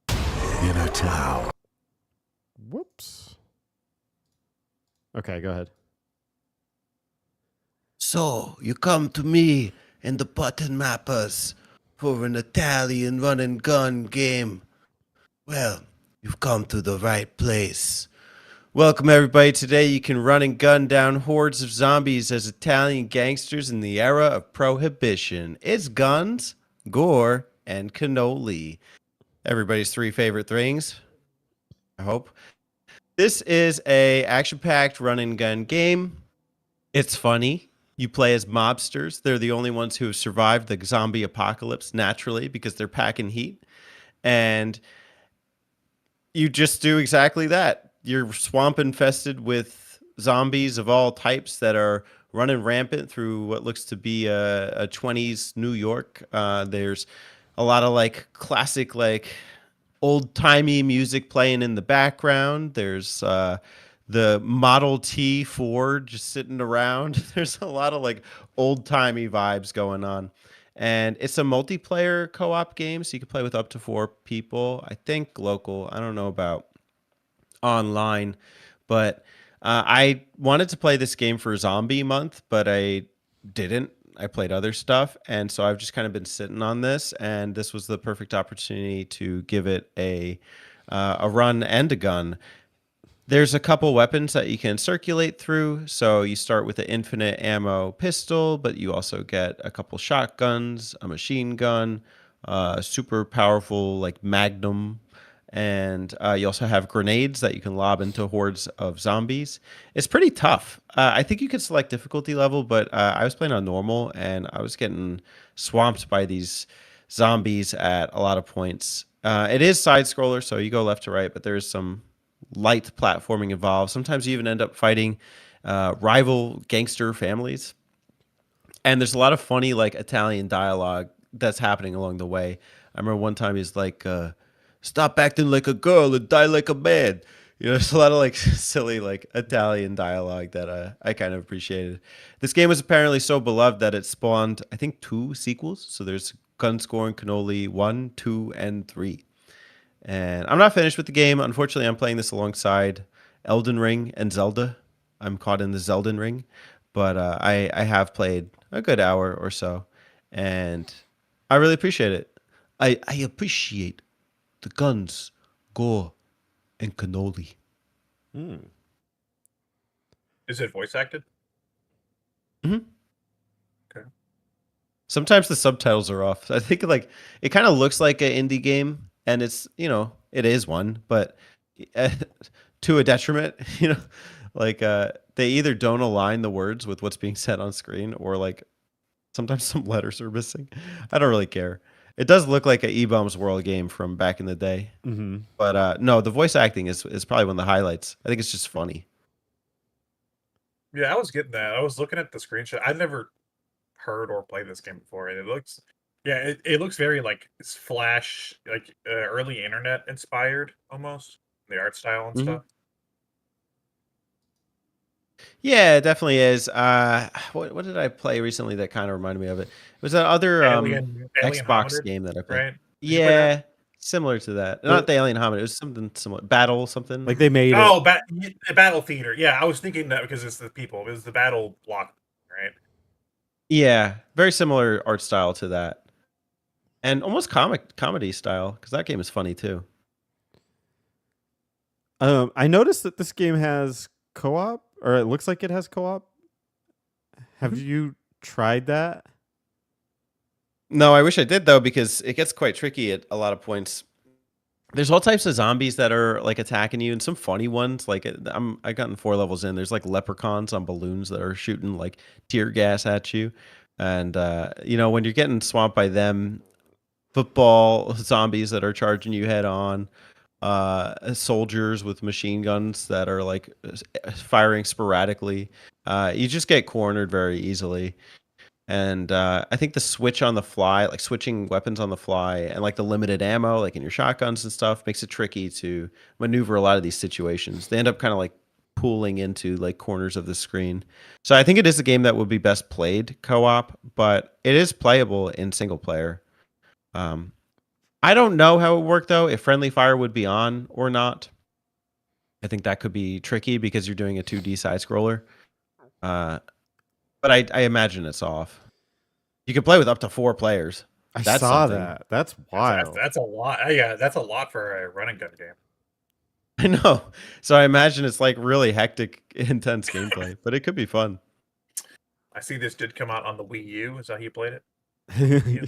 E: In a town.
C: Whoops. Okay, go ahead.
B: So, you come to me and the button mappers for an Italian run and gun game. Well, you've come to the right place. Welcome, everybody. Today, you can run and gun down hordes of zombies as Italian gangsters in the era of prohibition. It's guns, gore, and cannoli. Everybody's 3 favorite things, I hope. This is a action-packed run and gun game. It's funny. You play as mobsters. They're the only ones who have survived the zombie apocalypse naturally because they're packing heat. And you just do exactly that. You're swamp infested with zombies of all types that are running rampant through what looks to be a 20s New York. There's a lot of like classic, like old-timey music playing in the background. There's the Model T Ford just sitting around. There's a lot of like old-timey vibes going on. And it's a multiplayer co-op game, so you can play with up to 4 people. I think local. I don't know about online, but I wanted to play this game for Zombie Month, but I didn't. I played other stuff, and so I've just kind of been sitting on this, and this was the perfect opportunity to give it a run and a gun. There's a couple weapons that you can circulate through. So you start with an infinite ammo pistol, but you also get a couple shotguns, a machine gun, super powerful like Magnum, and you also have grenades that you can lob into hordes of zombies. It's pretty tough. I think you could select difficulty level, but I was playing on normal, and I was getting swamped by these zombies at a lot of points. It is side scroller, so you go left to right, but there is some light platforming involved. Sometimes you even end up fighting rival gangster families. And there's a lot of funny like Italian dialogue that's happening along the way. I remember one time he's like, stop acting like a girl and die like a man. You know, there's a lot of like silly like Italian dialogue that I kind of appreciated. This game was apparently so beloved that it spawned, I think, 2 sequels. So there's Gun Score and Cannoli 1, 2, and 3. And I'm not finished with the game. Unfortunately, I'm playing this alongside Elden Ring and Zelda. I'm caught in the Zelden Ring. But I have played a good hour or so. And I really appreciate it. I appreciate the guns, gore, and cannoli.
D: Is it voice acted?
B: Sometimes the subtitles are off. I think like it kind of looks like an indie game, and it's it is one, but to a detriment. Like they either don't align the words with what's being said on screen, or like sometimes some letters are missing. I don't really care. It does look like a E-Bombs World game from back in the day, but no, the voice acting is probably one of the highlights. I think it's just funny.
D: Yeah, I was getting that. I was looking at the screenshot. I'd never heard or played this game before, and it looks, it looks very like it's Flash, like early internet inspired almost, the art style and stuff.
B: Yeah, it definitely is. What did I play recently that kind of reminded me of it? It was that other
D: Alien
B: Xbox
D: Hominid,
B: game that I played.
D: right? Did you play that?
B: Yeah, similar to that. Not the Alien Hominid. It was something similar. Battle something.
C: Like they made it.
D: Oh, Battle Theater. Yeah, I was thinking that because it's the people. It was the Battle Block, right?
B: Yeah, very similar art style to that, and almost comedy style because that game is funny too.
C: I noticed that this game has co-op, or it looks like it has co-op. Have you tried that?
B: No, I wish I did though, because it gets quite tricky at a lot of points. There's all types of zombies that are like attacking you, and some funny ones. Like I gotten 4 levels in. There's like leprechauns on balloons that are shooting like tear gas at you, and when you're getting swamped by them, football zombies that are charging you head on, soldiers with machine guns that are like firing sporadically. You just get cornered very easily. And I think the switch on the fly, like switching weapons on the fly, and like the limited ammo, like in your shotguns and stuff, makes it tricky to maneuver a lot of these situations. They end up kind of like pooling into like corners of the screen. So I think it is a game that would be best played co-op, but it is playable in single player. I don't know how it worked though, if friendly fire would be on or not. I think that could be tricky because you're doing a 2D side scroller. But I imagine it's off. You can play with up to 4 players.
C: I
B: That's
C: saw
B: something.
C: that. That's wild.
D: That's a lot. Yeah, that's a lot for a running gun game.
B: I know. So I imagine it's like really hectic, intense gameplay, but it could be fun.
D: I see this did come out on the Wii U. Is that how you played it?
B: You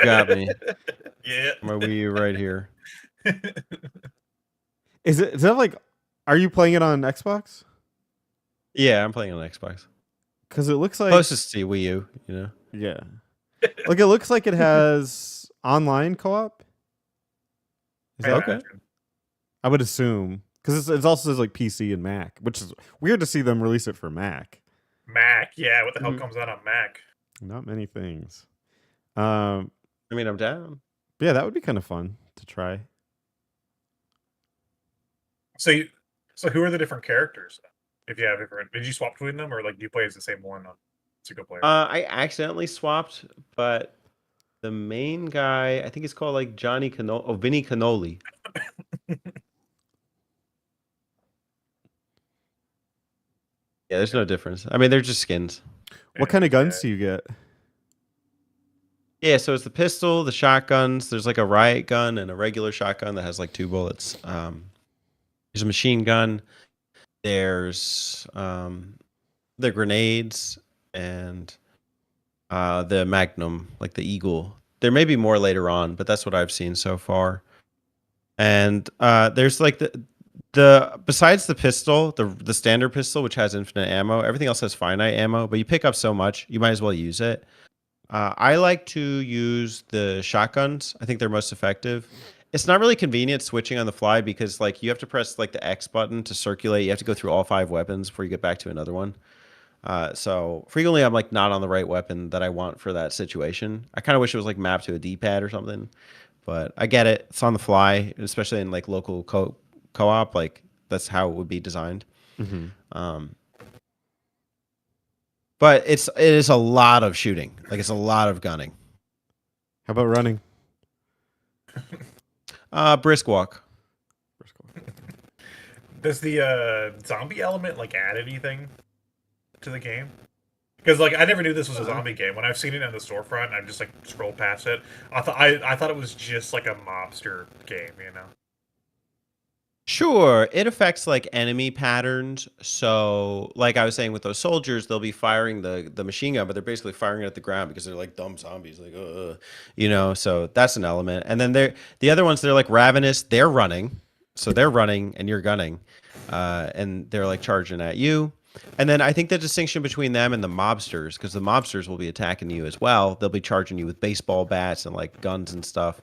B: got me.
D: Yeah.
B: My Wii U right here.
C: Is that like? Are you playing it on Xbox?
B: Yeah, I'm playing on Xbox.
C: Because it looks like
B: Closest to Wii U,
C: Yeah. Like it looks like it has online co-op. Is that
B: Okay.
D: Imagine.
C: I would assume because it also says like PC and Mac, which is weird to see them release it for Mac.
D: Mac, yeah. What the hell
B: Mhm.
D: comes out on Mac?
C: Not many things.
B: I mean, I'm down.
C: Yeah, that would be kind of fun to try.
D: So who are the different characters? If you have different, did you swap between them, or like do you play as the same one on single player?
B: I accidentally swapped, but the main guy, I think he's called like Vinny Cannoli. Yeah, there's no difference. I mean, they're just skins.
C: What kind of guns do you get?
B: Yeah, so it's the pistol, the shotguns. There's like a riot gun and a regular shotgun that has like 2 bullets. There's a machine gun. There's the grenades and the Magnum, like the Eagle. There may be more later on, but that's what I've seen so far. And there's like the besides the pistol, the standard pistol, which has infinite ammo, everything else has finite ammo, but you pick up so much, you might as well use it. I like to use the shotguns. I think they're most effective. It's not really convenient switching on the fly because like you have to press like the X button to circulate. You have to go through all 5 weapons before you get back to another one. So frequently I'm like not on the right weapon that I want for that situation. I kind of wish it was like mapped to a D-pad or something, but I get it. It's on the fly, especially in like local co-op. Like that's how it would be designed. But it is a lot of shooting. Like it's a lot of gunning.
C: How about running?
B: Brisk walk.
D: Does the zombie element like add anything to the game? Because like I never knew this was a zombie game. When I've seen it in the storefront, I've just like scrolled past it. I thought it was just like a mobster game, you know.
B: Sure, it affects like enemy patterns. So, like I was saying with those soldiers, they'll be firing the machine gun, but they're basically firing it at the ground because they're like dumb zombies, like So that's an element. And then the other ones, they're like ravenous. They're running, so they're running and you're gunning, and they're like charging at you. And then I think the distinction between them and the mobsters, because the mobsters will be attacking you as well. They'll be charging you with baseball bats and like guns and stuff.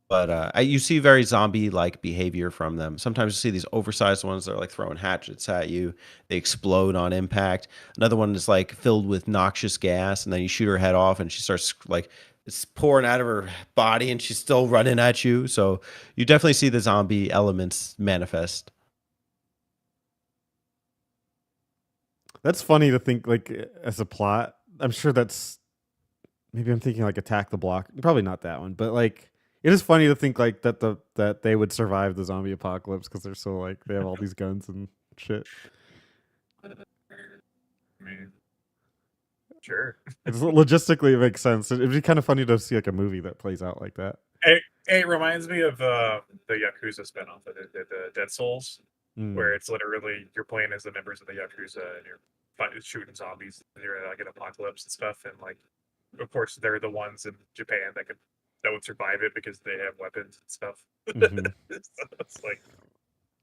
B: But you see very zombie-like behavior from them. Sometimes you see these oversized ones that are like throwing hatchets at you. They explode on impact. Another one is like filled with noxious gas, and then you shoot her head off, and she starts like it's pouring out of her body, and she's still running at you. So you definitely see the zombie elements manifest.
C: That's funny to think like as a plot. I'm sure that's maybe I'm thinking like Attack the Block. Probably not that one, but like it is funny to think like that they would survive the zombie apocalypse because they're so like they have all these guns and shit.
D: I mean, sure.
C: It's logistically it makes sense. It'd be kind of funny to see like a movie that plays out like that.
D: It reminds me of the Yakuza spinoff, the Dead Souls, where it's literally you're playing as the members of the Yakuza and you're shooting zombies. And you're like an apocalypse and stuff, and like, of course, they're the ones in Japan that would survive it because they have weapons and stuff.
C: Mhm.
D: So it's like,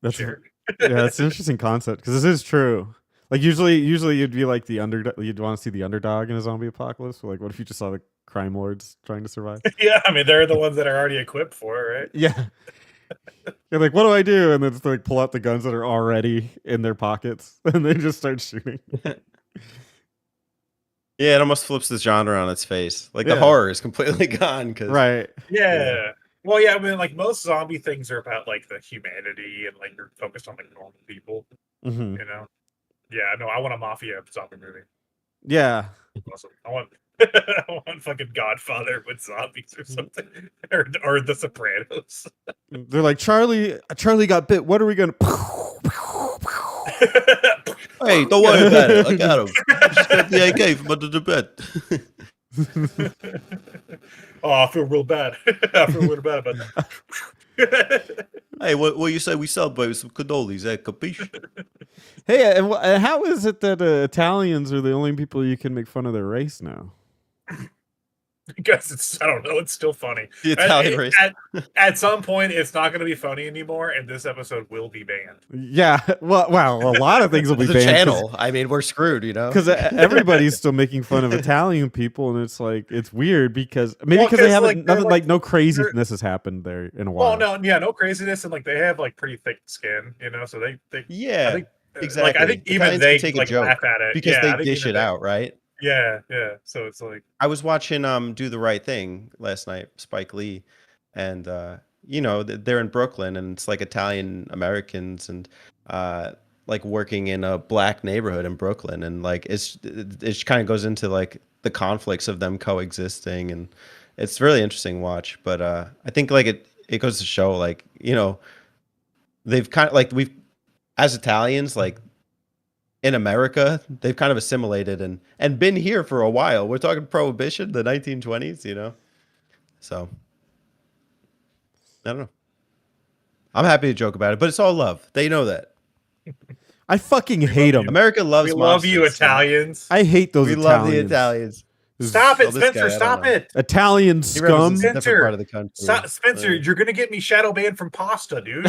C: That's
D: sure.
C: yeah, it's an interesting concept because this is true. Like usually you'd be like the underdog. You'd want to see the underdog in a zombie apocalypse. But like, what if you just saw the crime lords trying to survive?
D: Yeah, I mean, they're the ones that are already equipped for it, right?
C: Yeah. You're like, what do I do? And then just like pull out the guns that are already in their pockets, and they just start shooting.
B: Yeah, it almost flips the genre on its face. Like the
C: Yeah.
B: horror is completely gone. Cause,
C: Right.
D: Yeah. Well, yeah, I mean, like most zombie things are about like the humanity and like you're focused on like normal people,
C: Hmm.
D: you know? Yeah, no, I want a mafia zombie movie.
C: Yeah.
D: Awesome. I want fucking Godfather with zombies or something, or The Sopranos.
C: They're like, Charlie got bit. What are we gonna?
B: Hey, don't worry about it. I got him. I just got the AK from under the bed.
D: Oh, I feel real bad. I feel real bad about that.
B: Hey, what you say we celebrate with some cannolis, capiche?
C: Hey, and how is it that Italians are the only people you can make fun of their race now?
D: Because I don't know, it's still funny.
B: The Italian race.
D: At some point, it's not going to be funny anymore, and this episode will be banned.
C: Yeah, well, a lot of things will be
B: The
C: banned.
B: channel. I mean, we're screwed, you know?
C: Because everybody's still making fun of Italian people, and it's like it's weird because maybe
D: Well,
C: because they
D: 'cause,
C: haven't
D: like, they're,
C: nothing
D: like-
C: like no craziness has happened there in a while.
D: Well, no craziness, and like they have like pretty thick skin, you know. So they
B: Yeah,
D: I think,
B: exactly.
D: Like I think even
B: Italians
D: they
B: can take a
D: like
B: joke
D: laugh at it
B: because
D: I
B: they
D: think
B: dish
D: even
B: it
D: they-
B: out, right?
D: Yeah. So it's like,
B: I was watching Do the Right Thing last night, Spike Lee, and they're in Brooklyn, and it's like Italian Americans and like working in a black neighborhood in Brooklyn, and like it kind of goes into like the conflicts of them coexisting, and it's really interesting watch. But I think like it goes to show like they've kind of like we've as Italians like. In America, they've kind of assimilated and been here for a while. We're talking Prohibition, the 1920s, you know? So, I don't know. I'm happy to joke about it, but it's all love. They know that.
C: I fucking hate them.
B: America loves
D: we love you,
B: mobsters, so
D: Italians.
C: I hate those
B: we
C: Italians.
B: love the Italians.
D: Stop it,
B: Oh, this guy, I
D: Spencer!
B: don't
D: Stop
B: know.
D: it!
C: Italian
B: He
C: scum.
B: represents a different
D: Spencer,
B: part of the country.
D: Stop, Spencer!
B: Yeah.
D: You're gonna get me shadow banned from pasta, dude.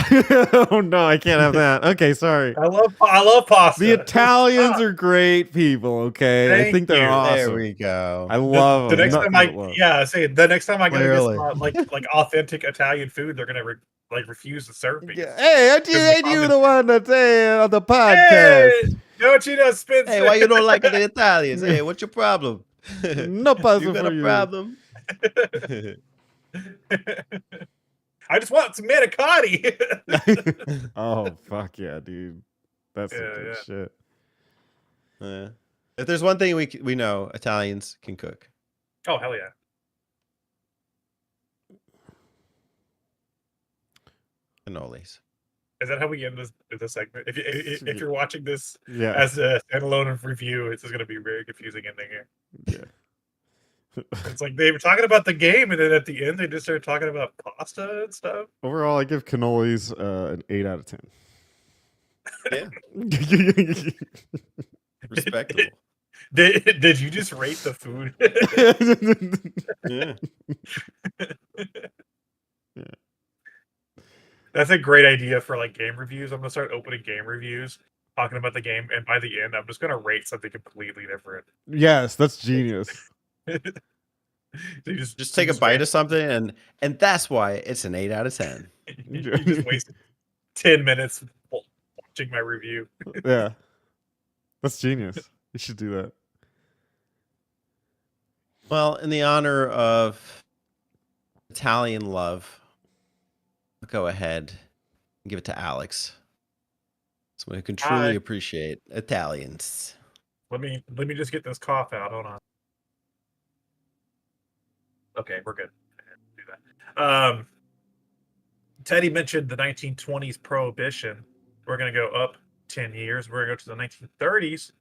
C: Oh no, I can't have that. Okay, sorry.
D: I love pasta.
C: The Italians
D: Stop.
C: are great people. Okay, I
D: Thank
C: think they're
D: you.
C: awesome.
B: There we go.
C: I love
D: The
C: them.
D: next time
C: Nothing but love.
D: the next time I go to
B: Clearly.
D: get like authentic Italian food, they're gonna refuse to serve me.
C: Yeah. Hey, ain't
D: Because
C: you
D: the
C: the one that's on the podcast?
D: Hey, don't you know, Spencer?
B: Hey, why you don't like the Italians? Hey, what's your problem?
C: No puzzle
B: You got
C: for
B: a
C: you.
B: problem?
D: I just want some manicotti.
C: Oh fuck yeah, dude. That's some
D: Yeah,
C: good
D: yeah.
C: shit.
B: Yeah. If there's one thing we know, Italians can cook.
D: Oh hell yeah!
B: Cannolis.
D: Is that how we end this segment? If you're watching this
C: Yeah.
D: as a standalone review, it's just gonna be very confusing ending here.
C: Yeah.
D: It's like they were talking about the game, and then at the end they just started talking about pasta and stuff.
C: Overall, I give cannolis an 8 out of 10.
B: Yeah, respectable.
D: Did you just rate the food?
B: Yeah.
D: That's a great idea for like game reviews. I'm gonna start opening game reviews, talking about the game, and by the end, I'm just gonna rate something completely different.
C: Yes, that's genius.
D: You
B: Just take a bite of something, and that's why it's an 8 out of 10.
D: You just wasted 10 minutes watching my review.
C: Yeah. That's genius. You should do that.
B: Well, in the honor of Italian love, I'll go ahead and give it to Alex. Someone who can truly
D: Hi.
B: appreciate Italians.
D: Let me just get this cough out. Hold on. Okay, we're good. Do that. Teddy mentioned the 1920s prohibition. We're gonna go up 10 years. We're gonna go to the 1930s.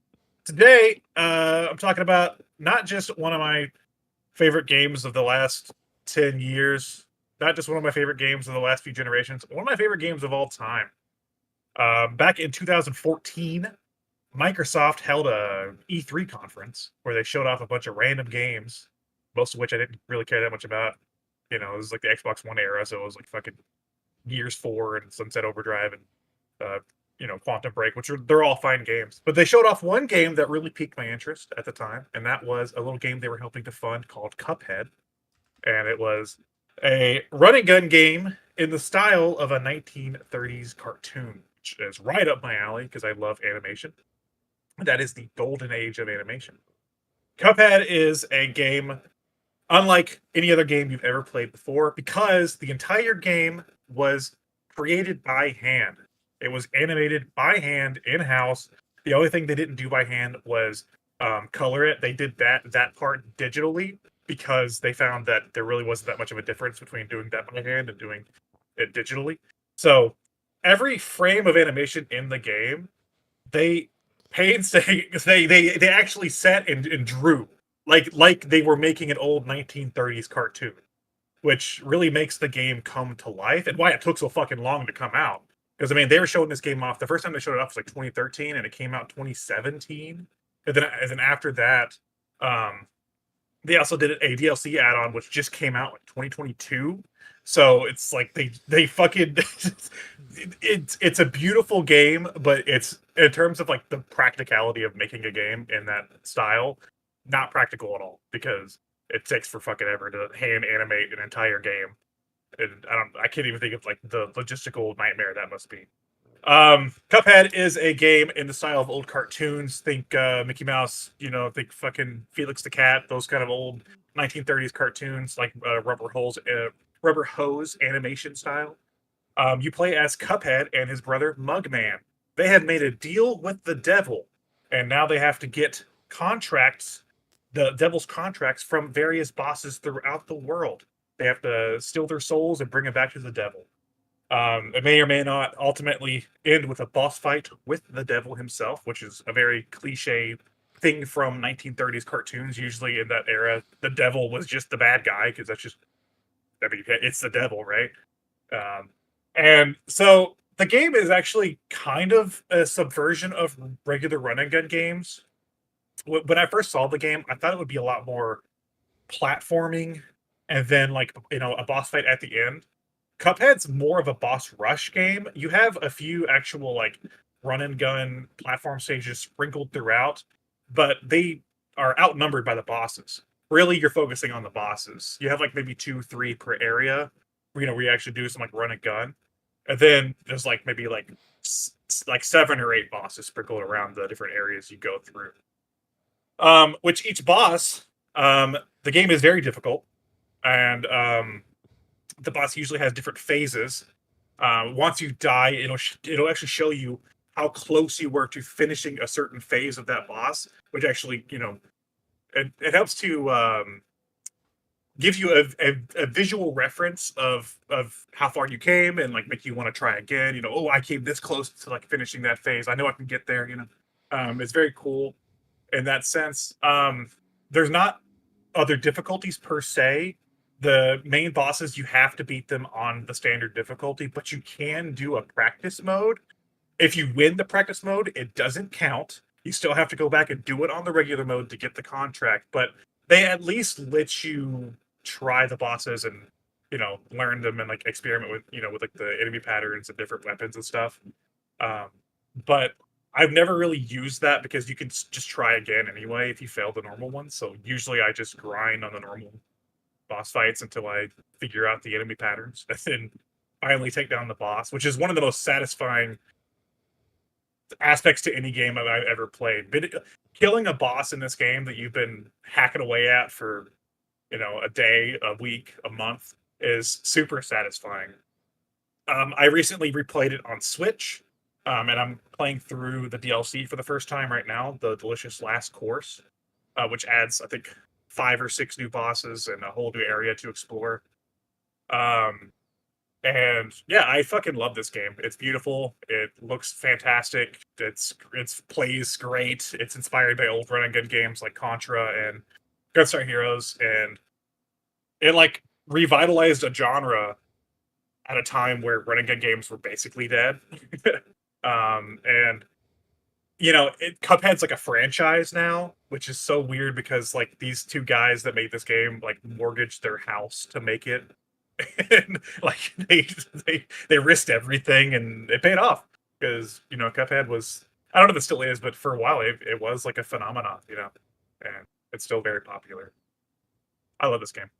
D: Today, I'm talking about not just one of my favorite games of the last 10 years, not just one of my favorite games of the last few generations, one of my favorite games of all time. Back in 2014, Microsoft held a E3 conference where they showed off a bunch of random games, most of which I didn't really care that much about. You know, it was like the Xbox One era, so it was like fucking Gears 4 and Sunset Overdrive and Quantum Break, they're all fine games. But they showed off one game that really piqued my interest at the time, and that was a little game they were helping to fund called Cuphead. And it was a run and gun game in the style of a 1930s cartoon, which is right up my alley because I love animation. That is the golden age of animation. Cuphead is a game unlike any other game you've ever played before because the entire game was created by hand. It was animated by hand in-house. The only thing they didn't do by hand was color it. They did that part digitally because they found that there really wasn't that much of a difference between doing that by hand and doing it digitally. So every frame of animation in the game, they actually set and drew like they were making an old 1930s cartoon, which really makes the game come to life and why it took so fucking long to come out. Because I mean, they were showing this game off. The first time they showed it off was like 2013, and it came out 2017. And then after that, they also did a DLC add-on, which just came out in 2022. So it's like they fucking it's a beautiful game, but it's in terms of like the practicality of making a game in that style, not practical at all because it takes for fucking ever to hand animate an entire game. And I can't even think of like the logistical nightmare that must be. Cuphead is a game in the style of old cartoons. Think Mickey Mouse, think fucking Felix the Cat, those kind of old 1930s cartoons, like Rubber Hose animation style. You play as Cuphead and his brother Mugman. They had made a deal with the devil, and now they have to get contracts, the devil's contracts from various bosses throughout the world. They have to steal their souls and bring them back to the devil. It may or may not ultimately end with a boss fight with the devil himself, which is a very cliche thing from 1930s cartoons. Usually in that era, the devil was just the bad guy because it's the devil, right? And so the game is actually kind of a subversion of regular run and gun games. When I first saw the game, I thought it would be a lot more platforming and then a boss fight at the end. Cuphead's more of a boss rush game. You have a few actual run and gun platform stages sprinkled throughout, but they are outnumbered by the bosses. Really, you're focusing on the bosses. You have maybe 2-3 per area, where you actually do some run and gun, and then there's maybe 7 or 8 bosses sprinkled around the different areas you go through. Which each boss, the game is very difficult. And the boss usually has different phases. Once you die, it'll actually show you how close you were to finishing a certain phase of that boss, which actually, it helps to give you a visual reference of how far you came and make you want to try again. Oh, I came this close to finishing that phase. I know I can get there. It's very cool in that sense. There's not other difficulties per se. The main bosses, you have to beat them on the standard difficulty, but you can do a practice mode. If you win the practice mode, it doesn't count. You still have to go back and do it on the regular mode to get the contract, but they at least let you try the bosses and learn them and like experiment with with like the enemy patterns and different weapons and stuff. But I've never really used that because you can just try again anyway if you fail the normal one. So usually I just grind on the normal boss fights until I figure out the enemy patterns and then finally take down the boss, which is one of the most satisfying aspects to any game I've ever played. Killing a boss in this game that you've been hacking away at for a day, a week, a month is super satisfying. I recently replayed it on Switch, and I'm playing through the DLC for the first time right now, the Delicious Last Course, which adds, I think, 5 or 6 new bosses and a whole new area to explore. And yeah, I fucking love this game. It's beautiful. It looks fantastic. It's plays great. It's inspired by old run and gun games like Contra and Gunstar Heroes, and it like revitalized a genre at a time where run and gun games were basically dead. And Cuphead's like a franchise now, which is so weird because like these two guys that made this game like mortgaged their house to make it. And like they risked everything and it paid off because Cuphead was, I don't know if it still is, but for a while it was like a phenomenon, and it's still very popular. I love this game.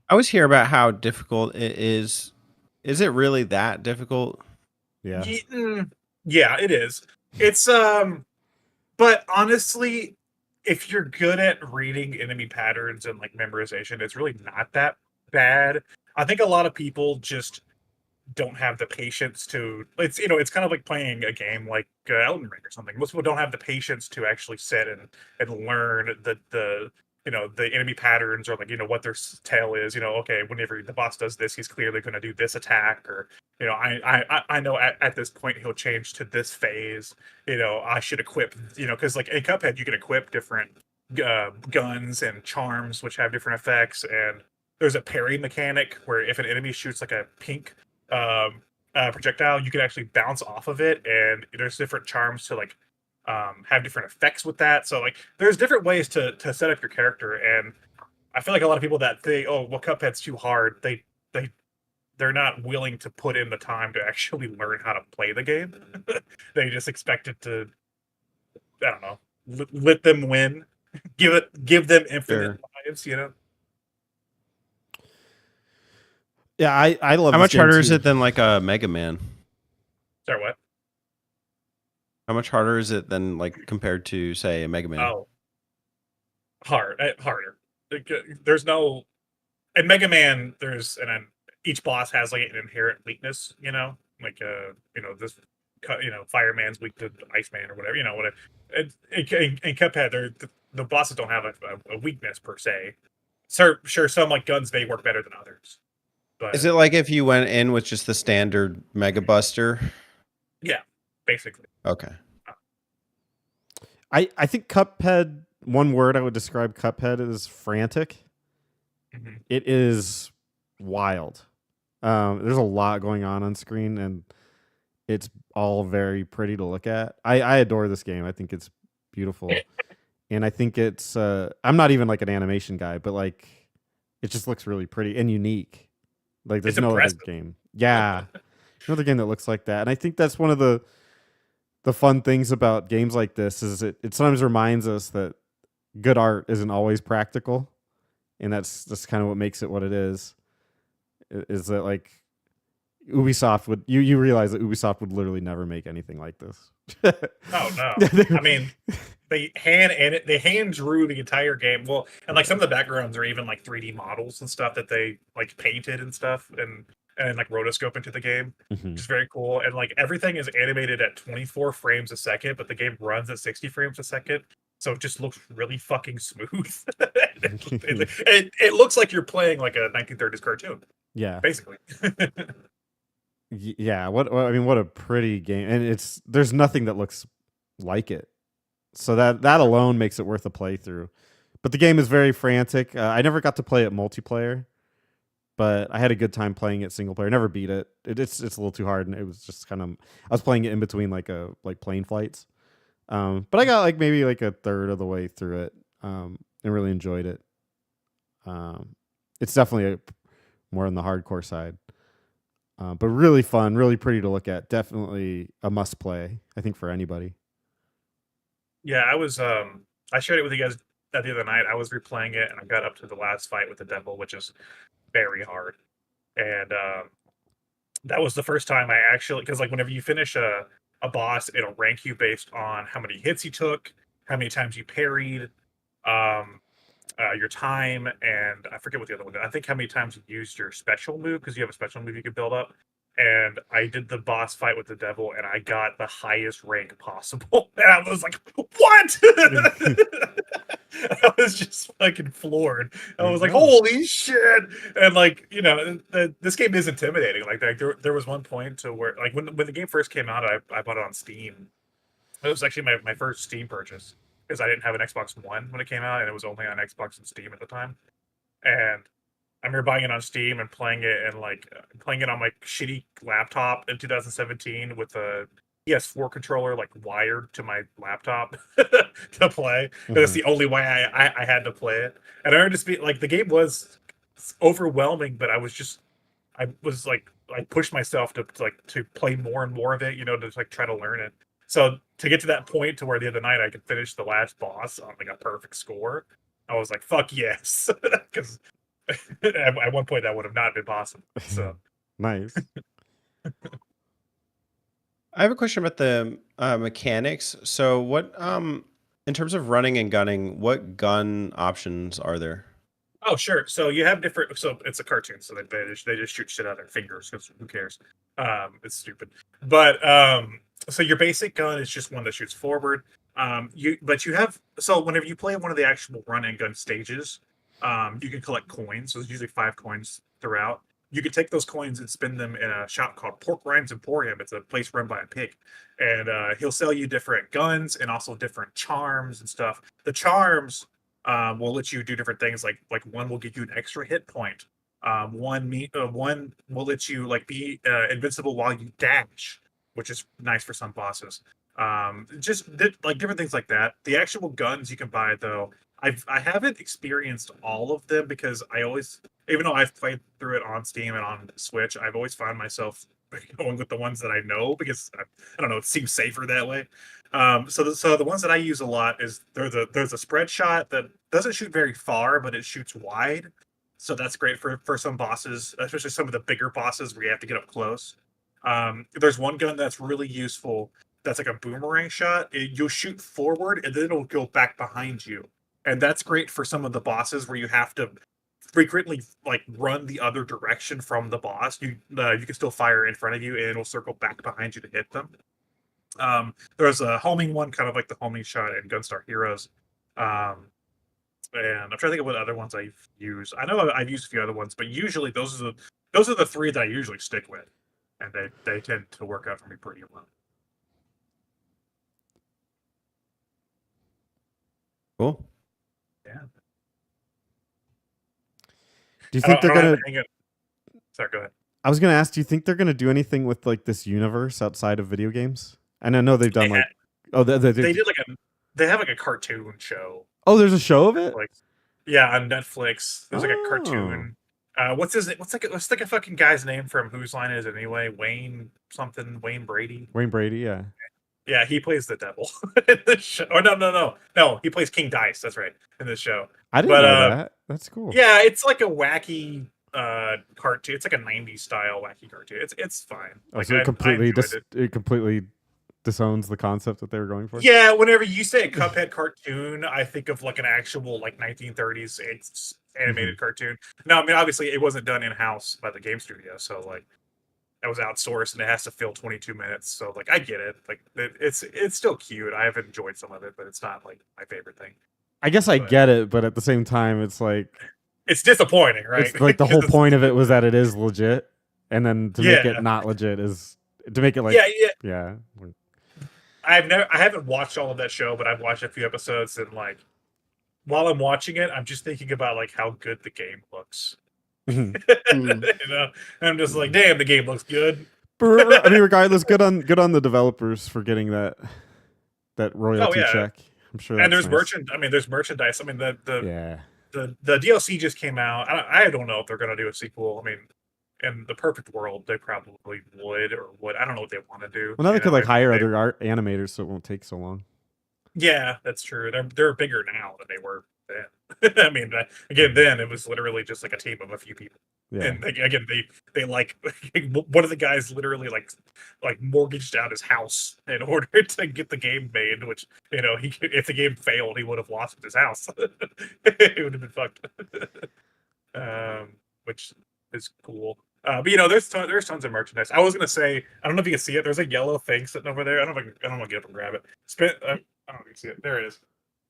B: I always hear about how difficult it is. Is it really that difficult?
C: Yeah.
D: Yeah, it is. It's but honestly, if you're good at reading enemy patterns and like memorization, it's really not that bad. I think a lot of people just don't have the patience to. It's kind of like playing a game like Elden Ring or something. Most people don't have the patience to actually sit and learn the enemy patterns or like what their tail is. Okay, whenever the boss does this, he's clearly going to do this attack, or I know at this point he'll change to this phase. I should equip, because like in Cuphead you can equip different guns and charms which have different effects, and there's a parry mechanic where if an enemy shoots like a pink projectile, you can actually bounce off of it, and there's different charms to like have different effects with that. So like there's different ways to set up your character, and I feel like a lot of people that think, oh well, Cuphead's too hard, they're not willing to put in the time to actually learn how to play the game. They just expect it to, I don't know, let them win, give them infinite lives,
C: Yeah, I love.
B: How
C: this
B: much
C: game
B: harder is
C: too.
B: it than like a Mega Man?
D: Sorry, what?
B: How much harder is it than like compared to say a Mega Man?
D: Oh, harder. There's no, in Mega Man, each boss has like an inherent weakness, like this, Fireman's weak to Iceman or whatever, whatever. In Cuphead, the bosses don't have a weakness per se. Sure, some like guns may work better than others. But
B: Is it like if you went in with just the standard Mega Buster?
D: yeah, basically.
B: Okay.
C: I think Cuphead, one word I would describe Cuphead is frantic.
D: Mm-hmm.
C: It is wild. There's a lot going on screen, and it's all very pretty to look at. I adore this game. I think it's beautiful. And I think it's I'm not even like an animation guy, but like it just looks really pretty and unique. Like there's
D: It's
C: no
D: impressive.
C: other game. Yeah. No other game that looks like that. And I think that's one of the fun things about games like this is it sometimes reminds us that good art isn't always practical. And that's kind of what makes it what it is that like Ubisoft would you realize that Ubisoft would literally never make anything like this.
D: Oh no. I mean, they hand drew the entire game. Well, and like some of the backgrounds are even like 3D models and stuff that they like painted and stuff and like rotoscope into the game,
C: Mhm.
D: which is very cool. And like everything is animated at 24 frames a second, but the game runs at 60 frames a second. So it just looks really fucking smooth. it looks like you're playing like a 1930s cartoon,
C: Yeah.
D: basically.
C: Yeah, what a pretty game. And there's nothing that looks like it. So that alone makes it worth a playthrough. But the game is very frantic. I never got to play it multiplayer, but I had a good time playing it single player. Never beat it. It's a little too hard, and it was just kind of I was playing it in between like plane flights. But I got like maybe like a third of the way through it, and really enjoyed it. It's definitely more on the hardcore side, but really fun, really pretty to look at. Definitely a must play, I think, for anybody.
D: Yeah, I shared it with you guys the other night. I was replaying it and I got up to the last fight with the devil, which is very hard. And that was the first time I actually, because like whenever you finish a boss, it'll rank you based on how many hits you took, how many times you parried, your time, and I forget what the other one is. I think how many times you used your special move, because you have a special move you can build up. And I did the boss fight with the devil, and I got the highest rank possible. And I was like, "What?" I was just fucking floored. I was like, "Holy shit!" And like, this game is intimidating. Like, there was one point to where, like, when the game first came out, I bought it on Steam. It was actually my first Steam purchase because I didn't have an Xbox One when it came out, and it was only on Xbox and Steam at the time. And I remember buying it on Steam and playing it, and like playing it on my shitty laptop in 2017 with a PS4 controller like wired to my laptop to play. That's the only way I had to play it. And I remember just be like, the game was overwhelming, but I was like, I pushed myself to play more and more of it, to like try to learn it. So to get to that point to where the other night I could finish the last boss on like a perfect score, I was like, fuck yes. Because at one point that would have not been possible. So
C: Nice.
B: I have a question about the mechanics. So what, in terms of running and gunning, what gun options are there?
D: Oh, sure. So you have different. So it's a cartoon, so they just shoot shit out of their fingers because who cares? It's stupid. But so your basic gun is just one that shoots forward. So whenever you play one of the actual run and gun stages, you can collect coins. So there's usually 5 coins throughout. You can take those coins and spend them in a shop called Pork Rinds Emporium. It's a place run by a pig, and he'll sell you different guns and also different charms and stuff. The charms will let you do different things. Like one will give you an extra hit point. One will let you like be invincible while you dash, which is nice for some bosses. Like different things like that. The actual guns you can buy though, I haven't experienced all of them because I always, even though I've played through it on Steam and on Switch, I've always found myself going with the ones that I know because I don't know, it seems safer that way. So the ones that I use a lot is there's a spread shot that doesn't shoot very far, but it shoots wide. So that's great for some bosses, especially some of the bigger bosses where you have to get up close. There's one gun that's really useful. That's like a boomerang shot. You'll shoot forward and then it'll go back behind you. And that's great for some of the bosses where you have to frequently like run the other direction from the boss. You can still fire in front of you and it'll circle back behind you to hit them. There's a homing one, kind of like the homing shot in Gunstar Heroes. And I'm trying to think of what other ones I've used. I know I've used a few other ones, but usually those are the 3 that I usually stick with, and they tend to work out for me pretty well.
B: Cool.
D: Yeah.
C: Do you think they're gonna?
D: Sorry, go ahead.
C: I was gonna ask. Do you think they're gonna do anything with like this universe outside of video games? And I know they've done they
D: did they have like a cartoon show.
C: Oh, there's a show of it.
D: Like, yeah, on Netflix. There's like a cartoon. What's like a fucking guy's name from Whose Line Is It Anyway? Wayne Brady.
C: Wayne Brady, yeah.
D: Yeah, he plays the devil in this show. Or no, he plays King Dice. That's right, in this show.
C: I didn't know that. That's cool.
D: Yeah, it's like a wacky cartoon. It's like a 90s style wacky cartoon. It's fine.
C: Oh,
D: like,
C: so it completely disowns the concept that they were going for.
D: Yeah, whenever you say a Cuphead cartoon, I think of like an actual like 1930s animated cartoon. No, I mean obviously it wasn't done in house by the game studio, so like it was outsourced and it has to fill 22 minutes. So like I get it. Like it's still cute. I have enjoyed some of it, but it's not like my favorite thing.
C: I guess I get it, but at the same time, it's like
D: it's disappointing, right?
C: It's like the whole point of it was that it is legit, and then to make it not legit is to make it like yeah.
D: I haven't watched all of that show, but I've watched a few episodes, and like while I'm watching it, I'm just thinking about like how good the game looks.
C: Hmm.
D: You know, I'm just like, damn, the game looks good.
C: I mean, regardless, good on the developers for getting that royalty
D: yeah.
C: check. I'm sure.
D: And
C: that's
D: there's
C: nice.
D: there's merchandise. I mean,
C: Yeah.
D: the DLC just came out. I don't know if they're gonna do a sequel. I mean, in the perfect world, they probably would or would. I don't know what they want to do.
C: Well, now they
D: you
C: could
D: know,
C: like hire
D: they-
C: other art animators, so it won't take so long.
D: Yeah, that's true. They're bigger now than they were then. I mean, again, then it was literally just like a team of a few people.
C: Yeah.
D: And again, they like one of the guys literally like mortgaged out his house in order to get the game made. Which, you know, if the game failed, he would have lost his house. It would have been fucked. Which is cool. But you know, there's tons of merchandise. I was gonna say, I don't know if you can see it. There's a yellow thing sitting over there. I don't know if I don't want to get up and grab it. I don't know if you can see it. There it is.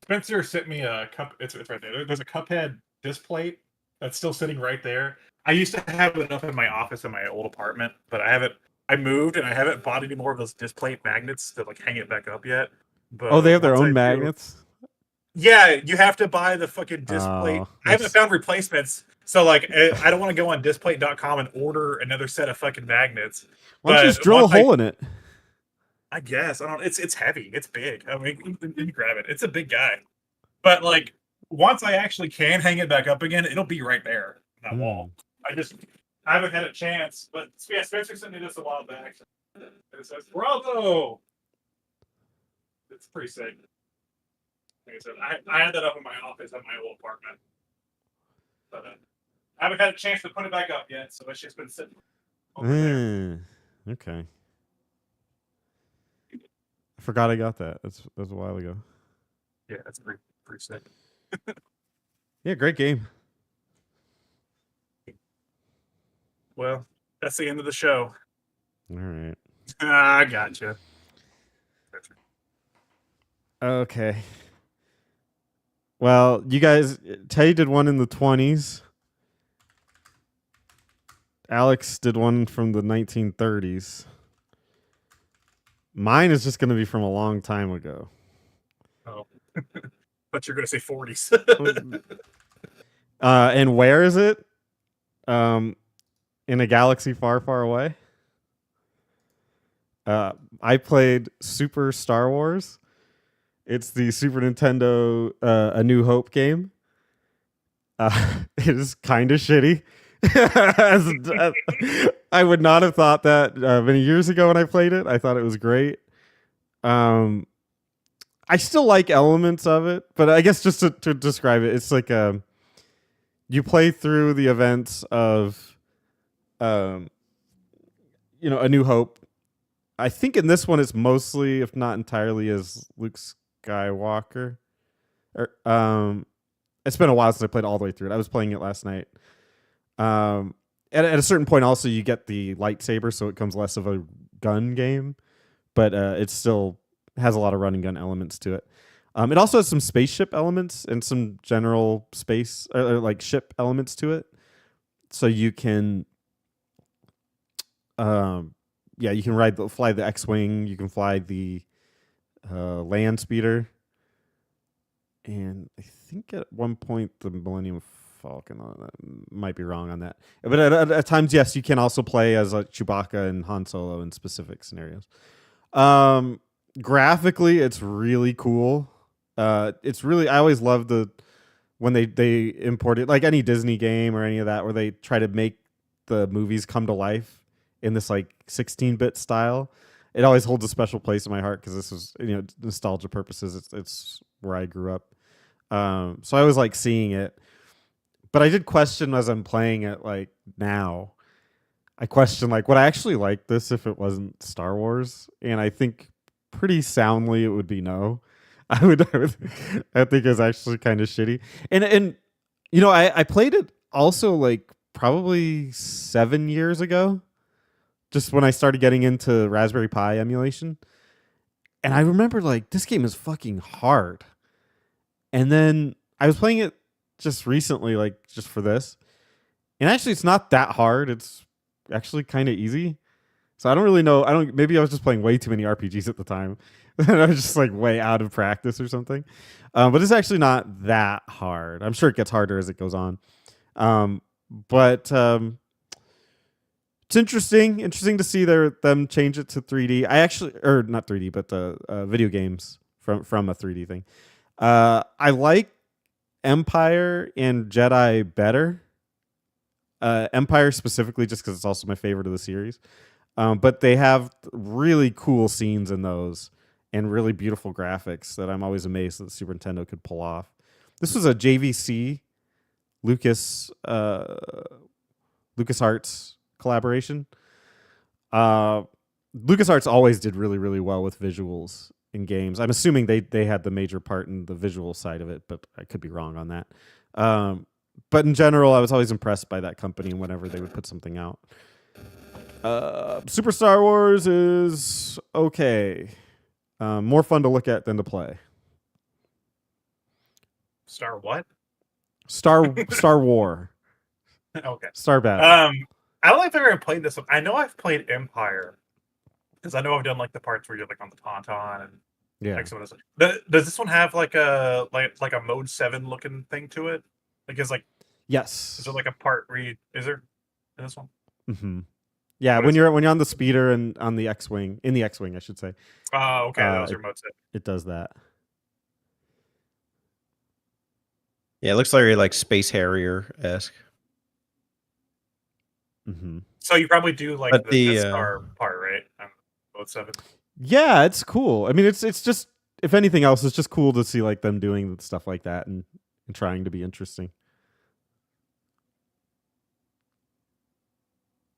D: Spencer sent me a cup. It's right there. There's a Cuphead disc plate that's still sitting right there. I used to have it up in my office in my old apartment, but I haven't. I moved and I haven't bought any more of those disc plate magnets to like hang it back up yet. But
C: Oh, they have their
D: once I
C: own
D: do-
C: magnets.
D: Yeah, you have to buy the fucking disc plate.
C: Oh,
D: I haven't
C: that's-
D: found replacements, so like I don't want to go on displate.com and order another set of fucking magnets.
C: Why don't you
D: but
C: just drill a
D: once I-
C: hole in it?
D: I guess I don't. It's heavy. It's big. I mean, you grab it. It's a big guy. But like once I actually can hang it back up again, it'll be right there on that wall. I haven't had a chance. But yeah, Spencer sent me this a while back. It says Bravo. It's pretty sick. Like I said, I had that up in my office at my old apartment. But I haven't had a chance to put it back up yet, so it's just been sitting over there.
C: Okay. I forgot I got that. That was a while ago.
D: Yeah, that's pretty sick.
C: Yeah, great game.
D: Well, that's the end of the show.
C: All right.
D: I gotcha.
C: Okay. Well, you guys, Tay did one in the 20s. Alex did one from the 1930s. Mine is just going to be from a long time ago.
D: Oh. But you're going to say 40s.
C: And where is it? In a galaxy far, far away. I played Super Star Wars. It's the Super Nintendo A New Hope game. It is kind of shitty. I would not have thought that many years ago when I played it. I thought it was great. I still like elements of it, but I guess just to describe it, it's like you play through the events of A New Hope. I think in this one it's mostly, if not entirely, as Luke Skywalker. It's been a while since I played all the way through it. I was playing it last night. At a certain point, also you get the lightsaber, so it becomes less of a gun game, but it still has a lot of run and gun elements to it. It also has some spaceship elements and some general space or like ship elements to it, so you can, you can fly the X-wing, you can fly the land speeder, and I think at one point the Millennium Falcon. Might be wrong on that, but at times, yes, you can also play as Chewbacca and Han Solo in specific scenarios. Graphically, it's really cool. It's really, I always love when they import it, like any Disney game or any of that, where they try to make the movies come to life in this like 16-bit style. It always holds a special place in my heart because this is, nostalgia purposes. It's where I grew up. So I always like seeing it. But I did question as I'm playing it, like now, I question like, would I actually like this if it wasn't Star Wars? And I think pretty soundly it would be no. I think it's actually kind of shitty. And I played it also like probably 7 years ago, just when I started getting into Raspberry Pi emulation. And I remember like, this game is fucking hard. And then I was playing it just recently, like just for this, and actually it's not that hard. It's actually kind of easy. So I don't really know. Maybe I was just playing way too many RPGs at the time, and I was just like way out of practice or something. But it's actually not that hard. I'm sure it gets harder as it goes on. But it's interesting to see them change it to 3D. I actually, or not 3D, but the video games from a 3D thing. I like Empire and Jedi better. Empire specifically, just because it's also my favorite of the series. But they have really cool scenes in those and really beautiful graphics that I'm always amazed that the Super Nintendo could pull off. This was a JVC LucasArts collaboration. LucasArts always did really, really well with visuals in games. I'm assuming they had the major part in the visual side of it, but I could be wrong on that. But in general, I was always impressed by that company whenever they would put something out. Super Star Wars is okay. More fun to look at than to play.
D: Star what?
C: Star War.
D: Okay.
C: Star Battle.
D: I don't think I've ever played this one. I know I've played Empire because I know I've done like the parts where you're like on the Tauntaun and
C: Yeah.
D: like some of this. Does this one have like a Mode 7 looking thing to it? Like is
C: Yes.
D: there like a part where is there in this one?
C: Mm-hmm. Yeah,
D: What
C: when
D: is
C: you're on the speeder and on the X-wing, in the X-wing, I should say,
D: Oh, okay, that was your Mode 7.
C: it does that.
B: Yeah, it looks like Space Harrier esque.
C: Mm-hmm.
D: So you probably do like
B: But
D: the
B: the,
D: Death Star part, right? Mode 7.
C: Yeah, it's cool. I mean, it's just, if anything else, it's just cool to see like them doing stuff like that and trying to be interesting.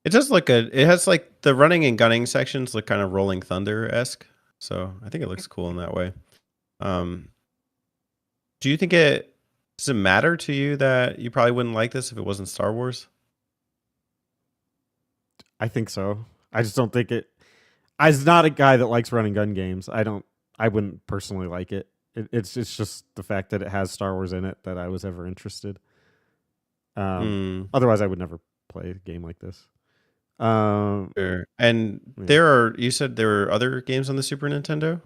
B: It does look good. It has like the running and gunning sections look kind of Rolling Thunder esque. So I think it looks cool in that way. Do you think does it matter to you that you probably wouldn't like this if it wasn't Star Wars?
C: I think so. I just don't think it. I'm not a guy that likes running gun games. I wouldn't personally like it. It's just the fact that it has Star Wars in it that I was ever interested. Otherwise, I would never play a game like this.
B: Sure. And
C: Yeah.
B: you said there were other games on the Super Nintendo?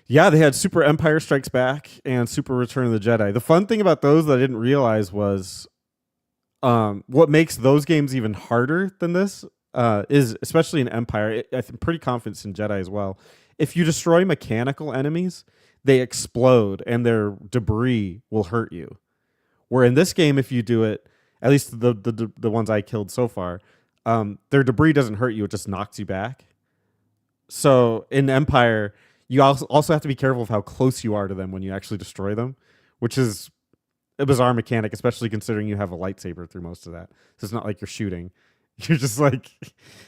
C: Yeah, they had Super Empire Strikes Back and Super Return of the Jedi. The fun thing about those that I didn't realize was what makes those games even harder than this is, especially in Empire, I'm pretty confident in Jedi as well. If you destroy mechanical enemies, they explode and their debris will hurt you. Where in this game, if you do it, at least the ones I killed so far, their debris doesn't hurt you; it just knocks you back. So in Empire, you also have to be careful of how close you are to them when you actually destroy them, which is a bizarre mechanic, especially considering you have a lightsaber through most of that. So it's not like you're shooting. You're just like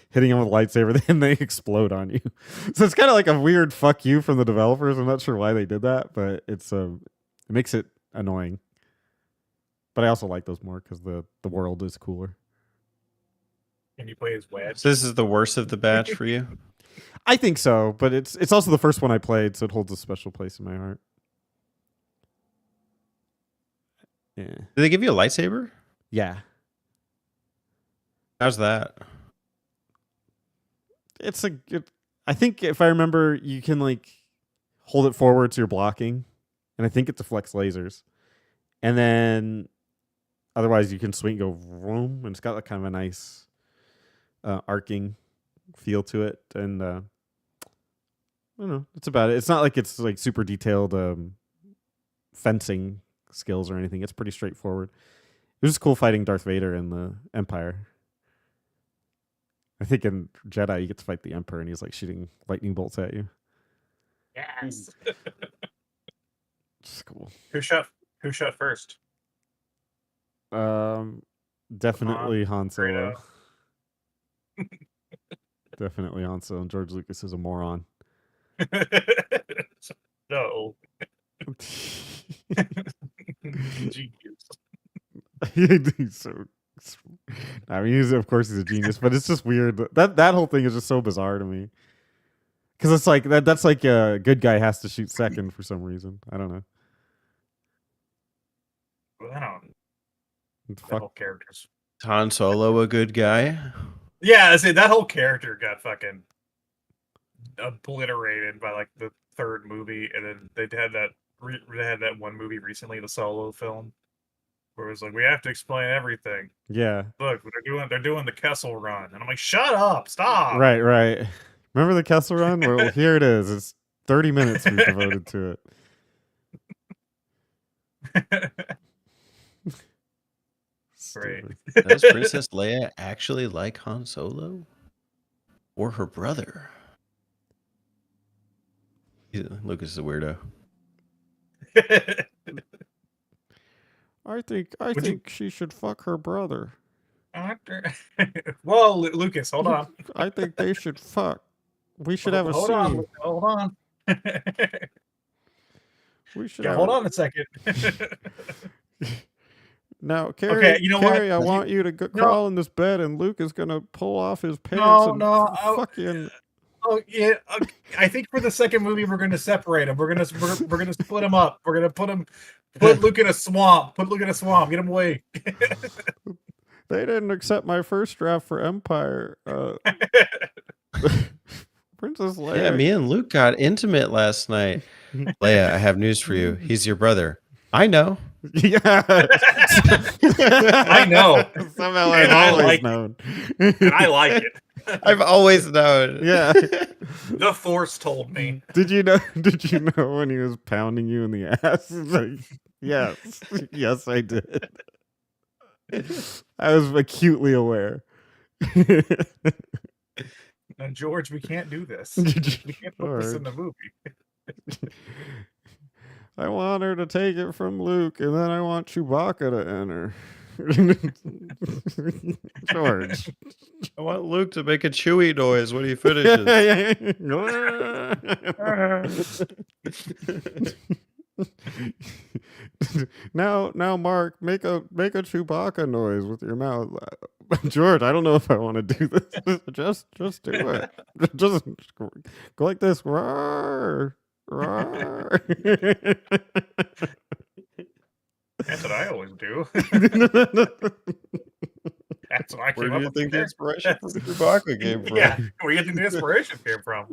C: hitting them with a lightsaber, then they explode on you. So it's kind of like a weird fuck you from the developers. I'm not sure why they did that, but it makes it annoying. But I also like those more because the world is cooler.
D: Can you play as Wedge?
B: So this is the worst of the batch for you?
C: I think so, but it's also the first one I played, so it holds a special place in my heart. Yeah.
B: Did they give you a lightsaber?
C: Yeah.
B: How's that?
C: I think if I remember, you can like hold it forward so you're blocking, and I think it deflects lasers. And then otherwise you can swing, go vroom, and it's got like kind of a nice arcing feel to it. And I don't know, that's about it. It's not like it's like super detailed fencing skills or anything. It's pretty straightforward. It was just cool fighting Darth Vader in the Empire. I think in Jedi you get to fight the Emperor and he's like shooting lightning bolts at you.
D: Yes.
C: It's cool.
D: Who shot first?
C: Definitely Han Solo.
D: Fredo.
C: Definitely Han Solo. George Lucas is a moron.
D: No. Genius.
C: He's so. I mean, of course he's a genius, but it's just weird. That whole thing is just so bizarre to me. Because it's like that's like a good guy has to shoot second for some reason. I don't know.
D: I don't. That
C: Fuck.
D: whole character's.
B: Han Solo a good guy?
D: Yeah, I say that whole character got fucking obliterated by like the third movie, and then they had they had that one movie recently, the Solo film, where it was like we have to explain everything.
C: Yeah.
D: Look, they're doing the Kessel Run, and I'm like, shut up, stop.
C: Right, right. Remember the Kessel Run? Well, here it is. It's 30 minutes we've devoted to it.
D: Great.
C: Stupid.
B: Does Princess Leia actually like Han Solo? Or her brother? Lucas is a weirdo.
C: I think
D: Would you-
C: think she should fuck her brother.
D: Well, Lucas, hold on.
C: I think they should fuck. We should have a
D: hold
C: scene.
D: on. Hold on.
C: We should
D: Yeah,
C: have
D: hold
C: a-
D: on a second.
C: Now, Carrie,
D: you know what?
C: Carrie, I want you to crawl in this bed, and Luke is gonna pull off his pants and
D: no,
C: fucking.
D: Oh yeah, I think for the second movie we're gonna separate them. We're gonna split them up. We're gonna put Luke in a swamp. Put Luke in a swamp. Get him away.
C: They didn't accept my first draft for Empire. Princess Leia.
B: Yeah, me and Luke got intimate last night. Leia, I have news for you. He's your brother. I know.
C: Yeah.
D: I know.
C: Somehow
D: And
C: I've
D: I
C: always
D: like it.
C: known.
D: And I like it.
B: I've always known.
C: Yeah.
D: The Force told me.
C: Did you know? Did you know when he was pounding you in the ass? It's like, yes, yes, I did. I was acutely aware.
D: No, George, we can't do this. We can't put this in the movie.
C: I want her to take it from Luke, and then I want Chewbacca to enter. George.
B: I want Luke to make a chewy noise when he finishes.
C: now, Mark, make a Chewbacca noise with your mouth. George, I don't know if I want to do this. Just do it. Just go like this. Roar, roar.
D: That's what I always do. That's what I
B: Where
D: came
B: do
D: up
B: you
D: with.
B: think the inspiration for Chewbacca came from?
D: Yeah, where do you think the inspiration came from?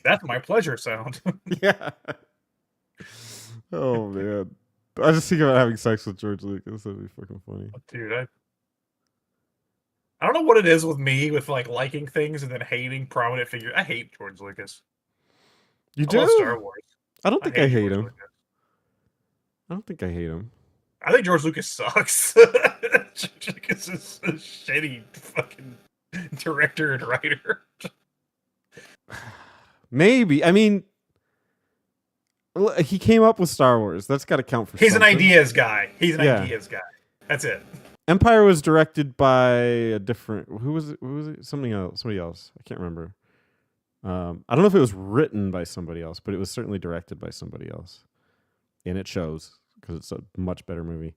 D: That's my pleasure sound.
C: Yeah. Oh man, I just think about having sex with George Lucas. That'd be fucking funny.
D: Dude, I don't know what it is with me with like liking things and then hating prominent figures. I hate George Lucas.
C: You
D: I love
C: do?
D: Star Wars.
C: I don't think I hate
D: George
C: him.
D: Lucas.
C: I don't think I hate him.
D: I think George Lucas sucks. George Lucas is a shitty fucking director and writer.
C: Maybe. I mean, he came up with Star Wars. That's got to count for
D: He's
C: something.
D: an ideas guy. He's an
C: Yeah.
D: ideas guy. That's it.
C: Empire was directed by a different. Who was it? Somebody else. I can't remember. I don't know if it was written by somebody else, but it was certainly directed by somebody else, and it shows because it's a much better movie.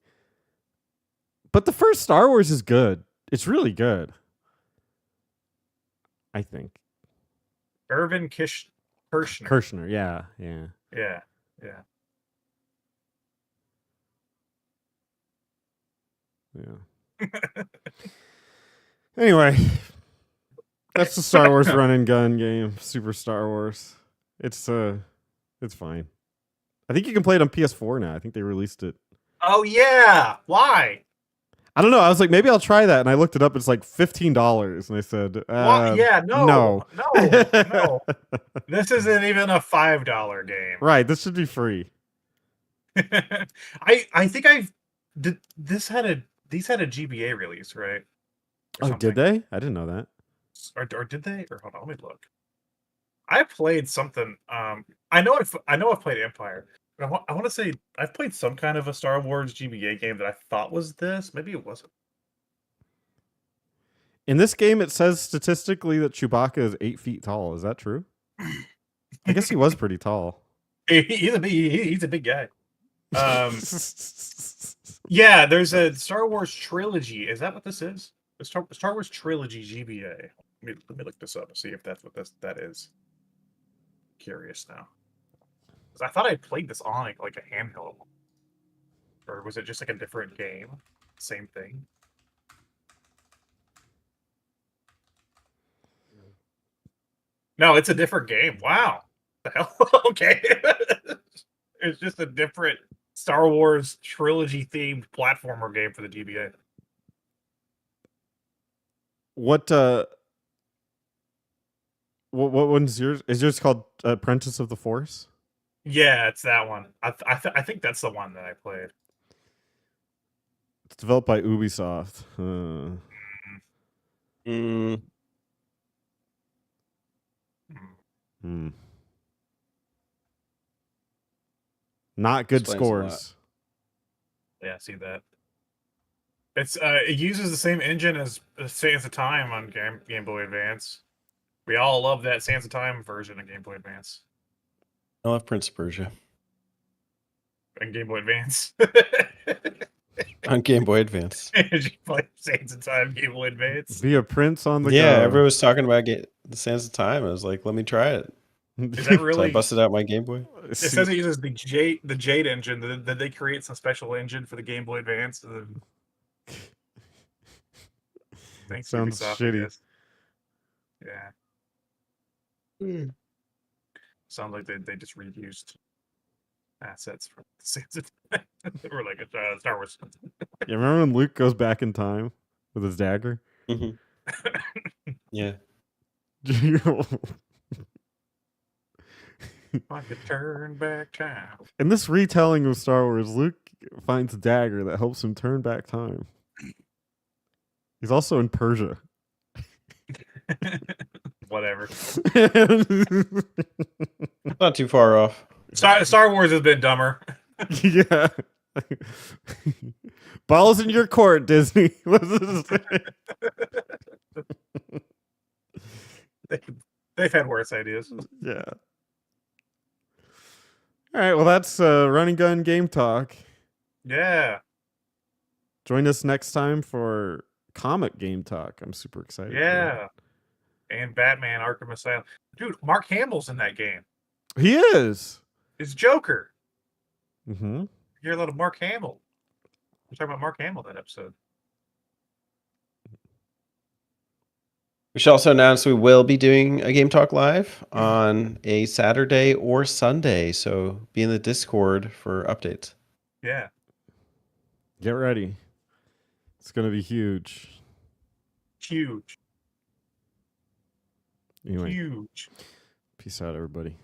C: But the first Star Wars is good. It's really good. I think.
D: Irvin Kirshner.
C: Kirshner, yeah.
D: Yeah.
C: Anyway, that's the Star Wars run and gun game, Super Star Wars. It's fine. I think you can play it on PS4 now. I think they released it.
D: Oh yeah. Why?
C: I don't know. I was like, maybe I'll try that, and I looked it up. It's like $15, and I said,
D: Yeah, no.
C: no.
D: This isn't even a $5 game.
C: Right, this should be free.
D: I think these had a GBA release, right? Or
C: Oh,
D: something.
C: did they? I didn't know that.
D: Or did they? Or hold on, let me look. I played something. I know I've played Empire, but I want to say I've played some kind of a Star Wars GBA game that I thought was this. Maybe it wasn't.
C: In this game, it says statistically that Chewbacca is 8 feet tall. Is that true? I guess he was pretty tall.
D: He's a big guy. Yeah, there's a Star Wars trilogy. Is that what this is? The Star Wars trilogy GBA. Let me look this up and see if that's what that is. Curious now. 'Cause I thought I played this on like a handheld. Or was it just like a different game? Same thing. No, it's a different game. Wow. The hell? Okay. It's just a different Star Wars trilogy themed platformer game for the GBA.
C: What one's yours? Is yours called Apprentice of the Force?
D: Yeah, it's that one. I think that's the one that I played.
C: It's developed by Ubisoft.
B: Mm,
C: Hmm. Not good
B: Explains a lot.
C: scores.
D: Yeah, see that. It's it uses the same engine as Sands of Time on Game Boy Advance. We all love that Sands of Time version of Game Boy Advance
B: I love Prince of Persia
D: and Game Boy Advance.
B: on Game Boy Advance.
D: Did you play Sands of Time Game Boy Advance?
C: Be a prince on the
B: Yeah,
C: go.
B: everyone was talking about the Sands of Time. I was like, let me try it.
D: Is that
B: So I
D: really?
B: busted out my Game Boy.
D: It says it uses the Jade engine. Did they create some special engine for the Game Boy Advance? Thanks,
C: Sounds
D: Ubisoft, I
C: shitty.
D: guess. Yeah. Sounds like they just reused assets from the Sands of Time. They were like a Star Wars.
C: You remember when Luke goes back in time with his dagger?
B: Mhm. Yeah.
D: I could turn back time.
C: In this retelling of Star Wars, Luke finds a dagger that helps him turn back time. He's also in Persia.
D: Whatever.
B: Not too far off.
D: Star Wars has been dumber.
C: Yeah. Balls in your court, Disney.
D: They've had worse ideas.
C: Yeah. All right. Well, that's Running Gun Game Talk.
D: Yeah.
C: Join us next time for Comic Game Talk. I'm super excited. for that.
D: Yeah. And Batman Arkham Asylum. Dude, Mark Hamill's in that game.
C: He is.
D: It's Joker.
C: Mm-hmm.
D: You hear a lot of Mark Hamill. We're talking about Mark Hamill that episode.
B: We should also announce we will be doing a Game Talk Live on a Saturday or Sunday. So be in the Discord for updates.
D: Yeah.
C: Get ready. It's going to be huge.
D: Huge.
C: Anyway,
D: Huge.
C: peace out, everybody.